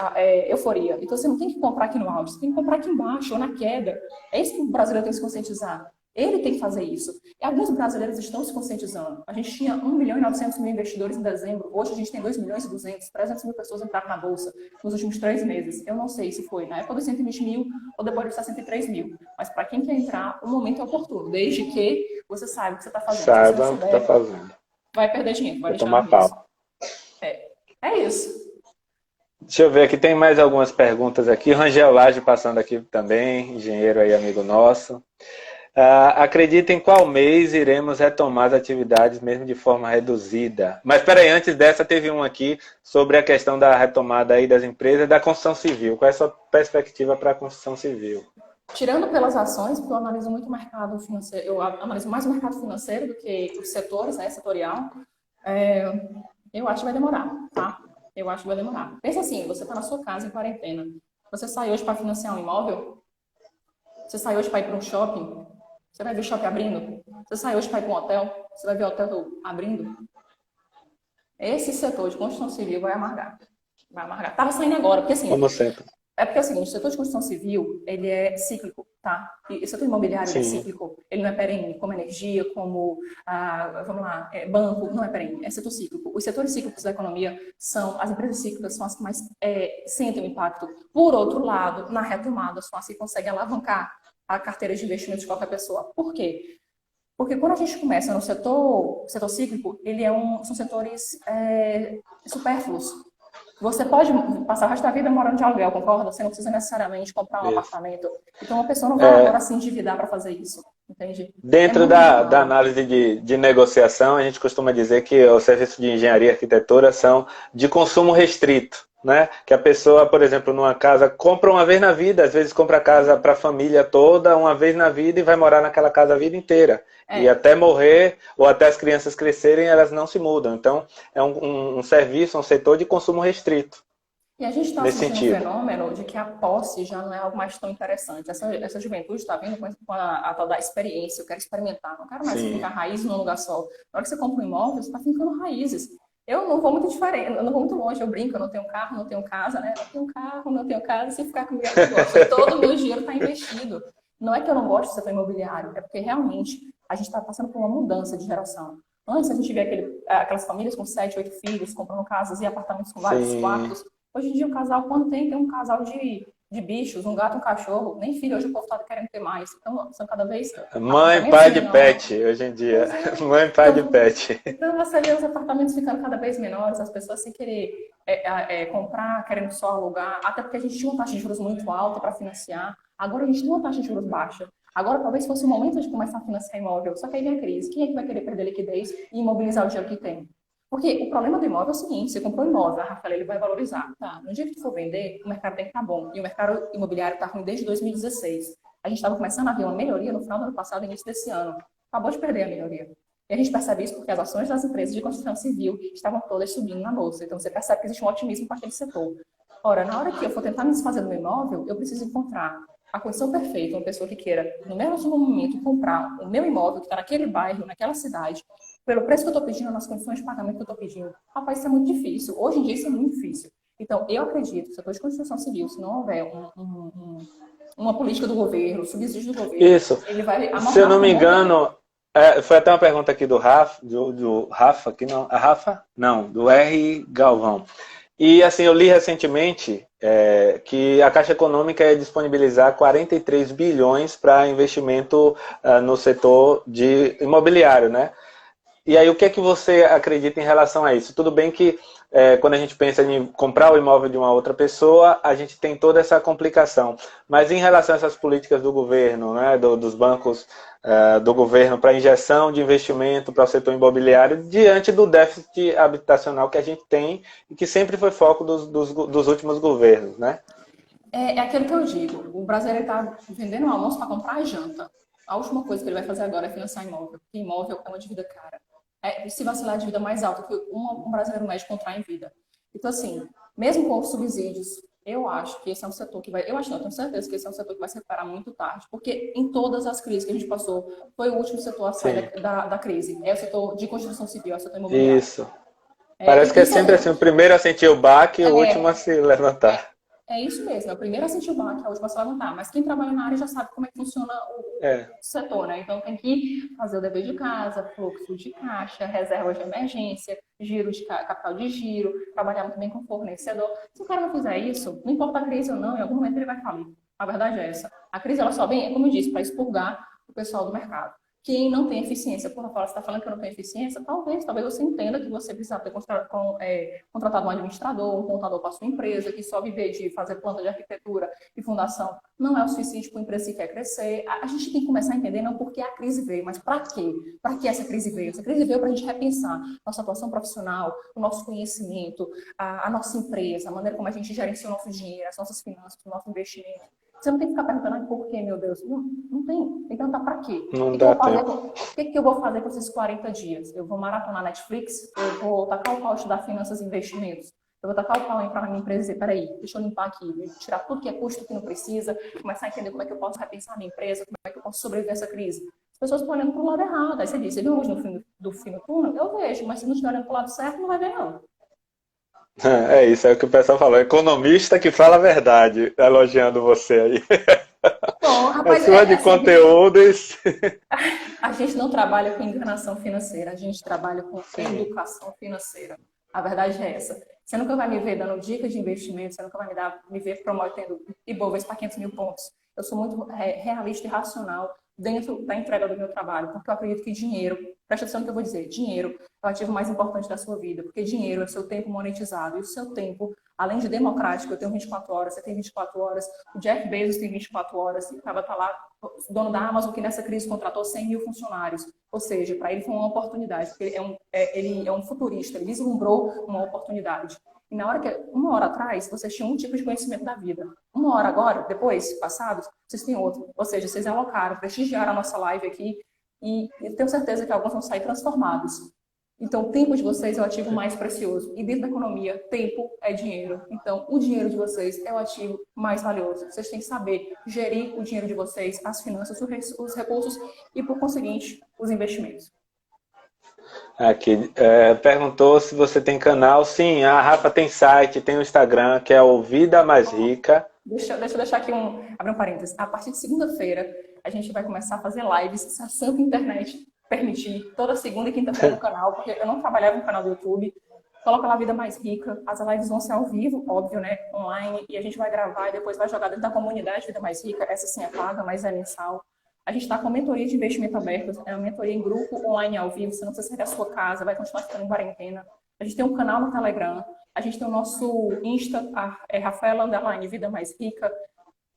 B: euforia. Então você não tem que comprar aqui no auge, você tem que comprar aqui embaixo ou na queda. É isso que o brasileiro tem que se conscientizar. Ele tem que fazer isso. E alguns brasileiros estão se conscientizando. A gente tinha 1.900.000 investidores em dezembro. Hoje a gente tem 2.200.000, 300 mil pessoas entraram na Bolsa nos últimos 3 meses. Eu não sei se foi na época dos 120 mil ou depois dos 63 mil. Mas para quem quer entrar, o momento é oportuno. Desde que você saiba o que você está fazendo.
C: Saiba o que está fazendo.
B: vai perder dinheiro, vai
A: Vou
B: deixar na
A: tomar
B: mesa.
A: pau.
B: É isso.
A: Deixa eu ver aqui, tem mais algumas perguntas aqui. Rangel Lage passando aqui também, engenheiro aí, amigo nosso. Acredita em qual mês iremos retomar as atividades, mesmo de forma reduzida? Mas espera aí, antes dessa, teve um aqui sobre a questão da retomada aí das empresas da construção civil. Qual é a sua perspectiva para a construção civil?
B: Tirando pelas ações, porque eu analiso muito o mercado financeiro, eu analiso mais o mercado financeiro do que os setores, né, setorial, é, eu acho que vai demorar, tá? Eu acho que vai demorar. Pensa assim, você está na sua casa em quarentena, você sai hoje para financiar um imóvel, você sai hoje para ir para um shopping, você vai ver o shopping abrindo, você sai hoje para ir para um hotel, você vai ver o hotel abrindo. Esse setor de construção civil vai amargar. Vai amargar. Estava saindo agora, porque assim,
A: Como sempre.
B: é porque é o seguinte, o setor de construção civil, ele é cíclico, tá? E o setor imobiliário, ele é
A: Sim,
B: cíclico. Ele não é perene, como energia, como, vamos lá, banco, não é perene, é setor cíclico. Os setores cíclicos da economia são, as empresas cíclicas são as que mais sentem o impacto. Por outro lado, na retomada, são as que conseguem alavancar a carteira de investimentos de qualquer pessoa. Por quê? Porque quando a gente começa no setor cíclico, são setores supérfluos. Você pode passar o resto da vida morando de aluguel, concorda? Você não precisa necessariamente comprar um
A: isso.
B: apartamento. Então, uma pessoa não vai agora se endividar para fazer isso, entende? É
A: Dentro
B: muito
A: da
B: natural.
A: análise de negociação, a gente costuma dizer que os serviços de engenharia e arquitetura são de consumo restrito, né? Que a pessoa, por exemplo, numa casa, compra uma vez na vida, às vezes compra a casa para a família toda, uma vez na vida, e vai morar naquela casa a vida inteira. E
B: É.
A: até morrer, ou até as crianças crescerem, elas não se mudam. Então, é um serviço, um setor de consumo restrito,
B: E a gente está
A: nesse
B: assistindo um
A: sentido.
B: fenômeno de que a posse já não é algo mais tão interessante. Essa juventude está vindo com a tal da experiência, eu quero experimentar, não quero mais
A: Sim,
B: ficar raiz num lugar só. Na hora que você compra um imóvel, você está ficando raízes. Eu não vou muito diferente, eu não vou muito longe, eu brinco, eu não tenho carro, não tenho casa, né? Não tenho carro, não tenho casa, se ficar comigo é que eu gosto. Todo o meu dinheiro está investido. Não é que eu não gosto do setor imobiliário, é porque realmente a gente está passando por uma mudança de geração. Antes a gente via aquelas famílias com 7, 8 filhos, comprando casas e apartamentos com vários
A: sim.
B: quartos. Hoje em dia, um casal, quando tem um casal de bichos, um gato, um cachorro, nem filho, hoje o povo está querendo ter mais. Então, são cada vez
A: Mãe,
B: apartamentos
A: pai de
B: menores.
A: pet, hoje em dia.
B: Pois é.
A: Mãe, pai de
B: Então,
A: pet.
B: então, você vê os apartamentos ficando cada vez menores, as pessoas sem querer comprar, querendo só alugar, até porque a gente tinha uma taxa de juros muito alta para financiar. Agora a gente tem uma taxa de juros baixa. Agora talvez fosse o momento de começar a financiar imóvel. Só que aí vem a crise. Quem é que vai querer perder liquidez e imobilizar o dinheiro que tem? Porque o problema do imóvel é o seguinte, você comprou um imóvel, Rafael, ele vai valorizar. Tá, no dia que tu for vender, o mercado tem que estar bom. E o mercado imobiliário está ruim desde 2016. A gente estava começando a ver uma melhoria no final do ano passado, início desse ano. Acabou de perder a melhoria. E a gente percebe isso porque as ações das empresas de construção civil estavam todas subindo na bolsa. Então você percebe que existe um otimismo para aquele setor. Ora, na hora que eu for tentar me desfazer do meu imóvel, eu preciso encontrar a condição perfeita, uma pessoa que queira, no mesmo momento, comprar o meu imóvel que está naquele bairro, naquela cidade, pelo preço que eu estou pedindo, nas condições de pagamento que eu estou pedindo. Rapaz, isso é muito difícil. Hoje em dia, isso é muito difícil. Então, eu acredito que o setor de construção civil, se não houver uma política do governo, subsídio do governo,
A: Isso.
B: ele vai
A: Se eu
B: amorrar
A: não
B: por
A: me
B: um bom tempo.
A: engano, foi até uma pergunta aqui do Rafa, do Rafa, que não, a Rafa? Não, do R. Galvão. E assim, eu li recentemente que a Caixa Econômica ia disponibilizar 43 bilhões para investimento no setor de imobiliário, né? E aí, o que é que você acredita em relação a isso? Tudo bem que quando a gente pensa em comprar o imóvel de uma outra pessoa, a gente tem toda essa complicação. Mas em relação a essas políticas do governo, né, dos bancos do governo para injeção de investimento para o setor imobiliário, diante do déficit habitacional que a gente tem e que sempre foi foco dos últimos governos, né?
B: É aquilo que eu digo. O brasileiro está vendendo o almoço para comprar a janta. A última coisa que ele vai fazer agora é financiar imóvel, porque imóvel é uma dívida cara. Se vacilar, a dívida mais alta que um brasileiro médio contrai em vida. Então, assim, mesmo com os subsídios, eu acho que esse é um setor que vai. Eu acho, não, eu tenho certeza que esse é um setor que vai se recuperar muito tarde, porque em todas as crises que a gente passou, foi o último setor a sair
A: Sim,
B: da crise. É o setor de construção civil, é o setor imobiliário.
A: isso. Parece que é
B: Isso
A: sempre assim, o primeiro a sentir o baque e o último a
B: é,
A: se levantar.
B: É isso mesmo, é o primeiro a sentir o baque, é a última a se levantar. Mas quem trabalha na área já sabe como é que funciona
A: É,
B: o setor, né? Então tem que fazer o dever de casa, fluxo de caixa, reserva de emergência, giro de capital de giro, trabalhar muito bem com o fornecedor. Se o cara não fizer isso, não importa a crise ou não, em algum momento ele vai falir. A verdade é essa. A crise ela só vem, como eu disse, para expurgar o pessoal do mercado. Quem não tem eficiência, porra, Paula, você está falando que eu não tenho eficiência? Talvez você entenda que você precisa ter contratado um administrador, um contador para sua empresa, que só viver de fazer planta de arquitetura e fundação não é o suficiente para uma empresa que quer crescer. A gente tem que começar a entender não porque a crise veio, mas para quê? Para que essa crise veio? Essa crise veio para a gente repensar nossa atuação profissional, o nosso conhecimento, a nossa empresa, a maneira como a gente gerencia o nosso dinheiro, as nossas finanças, o nosso investimento. Você não tem que ficar perguntando por quê, meu Deus. Não tem. Tem que perguntar para quê.
A: Não dá tempo.
B: O que eu vou fazer com esses 40 dias? Eu vou maratonar Netflix? Eu vou tacar o pau estudar finanças e investimentos? Eu vou tacar o pau entrar na minha empresa e dizer, peraí, deixa eu limpar aqui, tirar tudo que é custo que não precisa, começar a entender como é que eu posso repensar a minha empresa, como é que eu posso sobreviver a essa crise. As pessoas estão olhando para o lado errado. Aí você diz, você viu luz no fim do túnel? Eu vejo, mas se não estiver olhando para o lado certo, não vai ver não.
A: É isso, é o que o pessoal falou. Economista que fala a verdade, elogiando você aí.
B: Bom, rapaz,
A: sua de conteúdos.
B: A gente não trabalha com enganação financeira, a gente trabalha com educação financeira. A verdade é essa. Você nunca vai me ver dando dicas de investimento, você nunca vai me ver promovendo Ibovespa para 500 mil pontos. Eu sou muito realista e racional dentro da entrega do meu trabalho, porque eu acredito que dinheiro, presta atenção no que eu vou dizer, dinheiro é o ativo mais importante da sua vida, porque dinheiro é o seu tempo monetizado, e o seu tempo, além de democrático, eu tenho 24 horas, você tem 24 horas, o Jeff Bezos tem 24 horas, e o cara tá lá, dono da Amazon, que nessa crise contratou 100 mil funcionários, ou seja, para ele foi uma oportunidade, porque ele é um futurista, ele vislumbrou uma oportunidade. E na hora uma hora atrás, vocês tinham um tipo de conhecimento da vida. Uma hora agora, depois, passados, vocês têm outro. Ou seja, vocês alocaram, prestigiaram a nossa live aqui e eu tenho certeza que alguns vão sair transformados. Então, o tempo de vocês é o ativo mais precioso. E dentro da economia, tempo é dinheiro. Então, o dinheiro de vocês é o ativo mais valioso. Vocês têm que saber gerir o dinheiro de vocês, as finanças, os recursos e, por conseguinte, os investimentos.
A: Aqui, perguntou se você tem canal. Sim, a Rafa tem site, tem o Instagram, que é o Vida Mais Rica.
B: Deixa eu deixar aqui abrir um parênteses. A partir de segunda-feira, a gente vai começar a fazer lives, se a santa internet permitir, toda segunda e quinta-feira no canal, porque eu não trabalhava no canal do YouTube. Coloca lá a Vida Mais Rica. As lives vão ser ao vivo, óbvio, né? Online. E a gente vai gravar e depois vai jogar dentro da comunidade Vida Mais Rica. Essa sim é paga, mas é mensal. A gente está com a mentoria de investimento aberto, é uma mentoria em grupo, online, ao vivo, você não precisa sair da sua casa, vai continuar ficando em quarentena. A gente tem um canal no Telegram, a gente tem o nosso Insta, Rafaela _ Vida Mais Rica.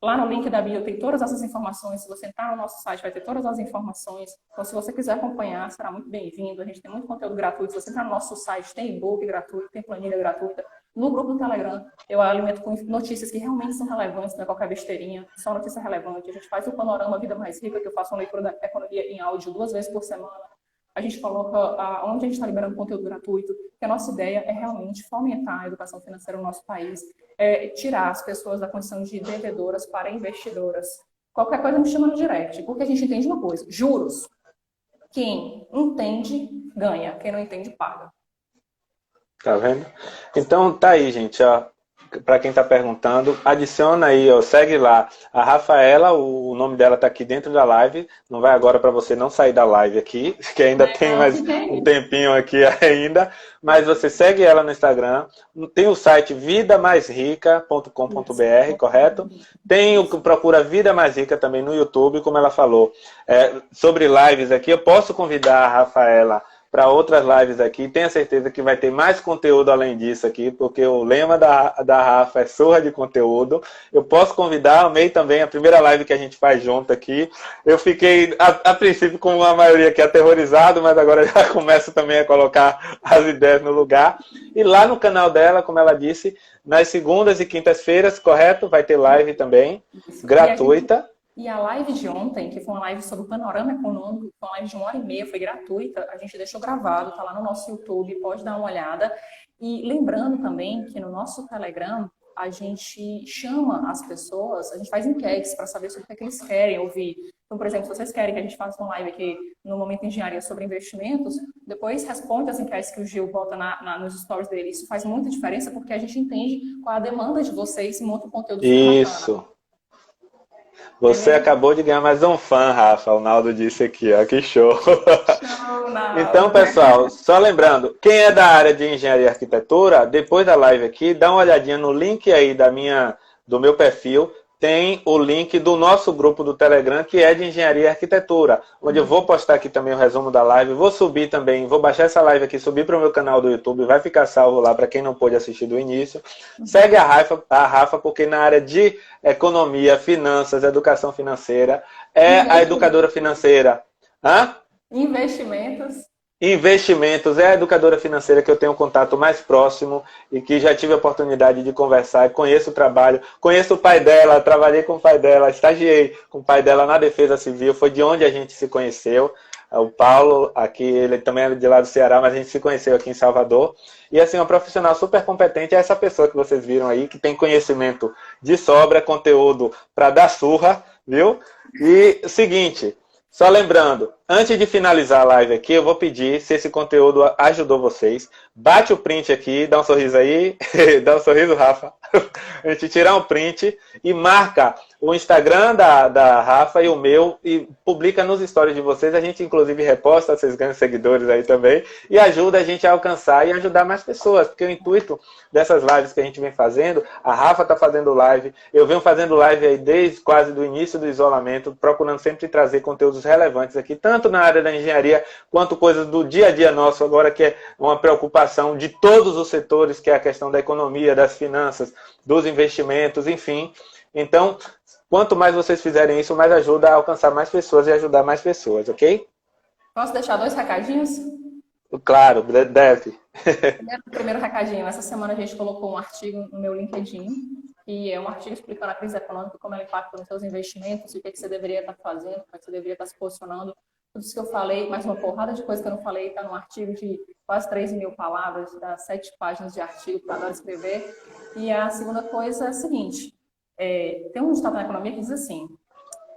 B: Lá no link da bio tem todas essas informações, se você entrar no nosso site vai ter todas as informações. Então, se você quiser acompanhar, será muito bem-vindo. A gente tem muito conteúdo gratuito, se você entrar no nosso site, tem e-book gratuito, tem planilha gratuita. No grupo do Telegram, eu alimento com notícias que realmente são relevantes, não é qualquer besteirinha, só notícia relevante. A gente faz o panorama Vida Mais Rica, que eu faço uma leitura da economia em áudio 2 vezes por semana. A gente coloca onde a gente está liberando conteúdo gratuito, que a nossa ideia é realmente fomentar a educação financeira no nosso país, tirar as pessoas da condição de devedoras para investidoras. Qualquer coisa me chama no direct, porque a gente entende uma coisa, juros. Quem entende, ganha. Quem não entende, paga.
A: Tá vendo? Então tá aí, gente, ó. Para quem tá perguntando, adiciona aí, ó, segue lá a Rafaela, o nome dela tá aqui dentro da live. Não vai agora para você não sair da live aqui, que ainda tem mais um tempinho aqui ainda, mas você segue ela no Instagram. Tem o site vidamaisrica.com.br, correto? Tem o que procura Vida Mais Rica também no YouTube, como ela falou. Sobre lives aqui, eu posso convidar a Rafaela para outras lives aqui, tenha certeza que vai ter mais conteúdo além disso aqui, porque o lema da Rafa é surra de conteúdo. Eu posso convidar, amei também a primeira live que a gente faz junto aqui. Eu fiquei, a princípio, com a maioria aqui aterrorizado, mas agora já começo também a colocar as ideias no lugar. E lá no canal dela, como ela disse, nas segundas e quintas-feiras, correto? Vai ter live também, gratuita.
B: E a live de ontem, que foi uma live sobre o panorama econômico, foi uma live de 1h30, foi gratuita, a gente deixou gravado, tá lá no nosso YouTube, pode dar uma olhada. E lembrando também que no nosso Telegram, a gente chama as pessoas, a gente faz enquetes para saber sobre o que eles querem ouvir. Então, por exemplo, se vocês querem que a gente faça uma live aqui no Momento Engenharia sobre investimentos, depois responde as enquetes que o Gil bota nos stories dele. Isso faz muita diferença porque a gente entende qual é a demanda de vocês e monta um conteúdo
A: isso. Bacana. Você acabou de ganhar mais um fã, Rafa. O Naldo disse aqui, ó, que show. Então, pessoal, só lembrando, quem é da área de engenharia e arquitetura, depois da live aqui, dá uma olhadinha no link aí do meu perfil. tem o link do nosso grupo do Telegram, que é de Engenharia e Arquitetura, onde eu vou postar aqui também o resumo da live, vou subir também, vou baixar essa live aqui, subir para o meu canal do YouTube, vai ficar salvo lá para quem não pôde assistir do início. Segue a Rafa, porque na área de economia, finanças, educação financeira, é a educadora financeira. Hã? Investimentos é a educadora financeira que eu tenho um contato mais próximo e que já tive a oportunidade de conversar, conheço o trabalho, conheço o pai dela, trabalhei com o pai dela, estagiei com o pai dela na Defesa Civil, foi de onde a gente se conheceu. O Paulo, aqui, ele também é de lá do Ceará, mas a gente se conheceu aqui em Salvador. E assim, uma profissional super competente é essa pessoa que vocês viram aí, que tem conhecimento de sobra, conteúdo para dar surra, viu? E o seguinte... Só lembrando, antes de finalizar a live aqui, eu vou pedir, se esse conteúdo ajudou vocês, bate o print aqui, dá um sorriso aí, dá um sorriso, Rafa, a gente tirar um print e marca o Instagram da Rafa e o meu e publica nos stories de vocês, a gente inclusive reposta, vocês ganham seguidores aí também, e ajuda a gente a alcançar e ajudar mais pessoas, porque o intuito dessas lives que a gente vem fazendo, a Rafa está fazendo live, eu venho fazendo live aí desde quase do início do isolamento, procurando sempre trazer conteúdos relevantes aqui, tanto na área da engenharia, quanto coisas do dia a dia nosso, agora que é uma preocupação de todos os setores, que é a questão da economia, das finanças, dos investimentos, enfim. Então, quanto mais vocês fizerem isso, mais ajuda a alcançar mais pessoas e ajudar mais pessoas, ok?
B: Posso deixar 2 recadinhos?
A: Claro, deve.
B: Primeiro recadinho, essa semana a gente colocou um artigo no meu LinkedIn, e é um artigo explicando a crise econômica, como ela impacta nos seus investimentos, o que você deveria estar fazendo, como você deveria estar se posicionando. Tudo isso que eu falei, mais uma porrada de coisa que eu não falei, está num artigo de quase 3.000 palavras, dá 7 páginas de artigo para dar escrever. E a segunda coisa é a seguinte, tem um ditado na economia que diz assim,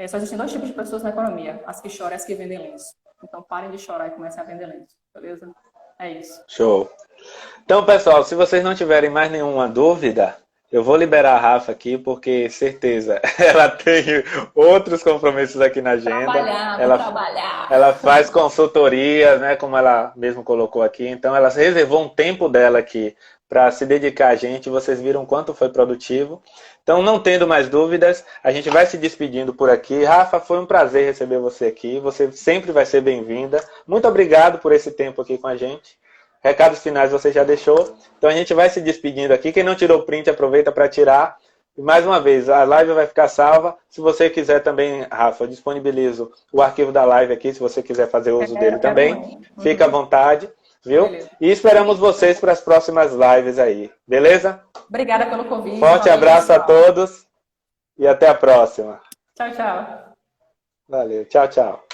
B: só existem 2 tipos de pessoas na economia, as que choram e as que vendem lenço. Então parem de chorar e comecem a vender lenço, beleza? É isso.
A: Show. Então, pessoal, se vocês não tiverem mais nenhuma dúvida, eu vou liberar a Rafa aqui, porque, certeza, ela tem outros compromissos aqui na agenda.
B: Trabalhar.
A: Ela faz consultoria, né, como ela mesmo colocou aqui. Então, ela reservou um tempo dela aqui para se dedicar a gente. Vocês viram quanto foi produtivo. Então, não tendo mais dúvidas, a gente vai se despedindo por aqui. Rafa, foi um prazer receber você aqui. Você sempre vai ser bem-vinda. Muito obrigado por esse tempo aqui com a gente. Recados finais você já deixou. Então a gente vai se despedindo aqui. Quem não tirou o print, aproveita para tirar. E mais uma vez, a live vai ficar salva. Se você quiser também, Rafa, eu disponibilizo o arquivo da live aqui, se você quiser fazer uso dele também. Fica à vontade, viu?
B: Beleza.
A: E esperamos vocês para as próximas lives aí. Beleza?
B: Obrigada pelo convite.
A: Forte abraço a todos e até a próxima.
B: Tchau, tchau.
A: Valeu. Tchau, tchau.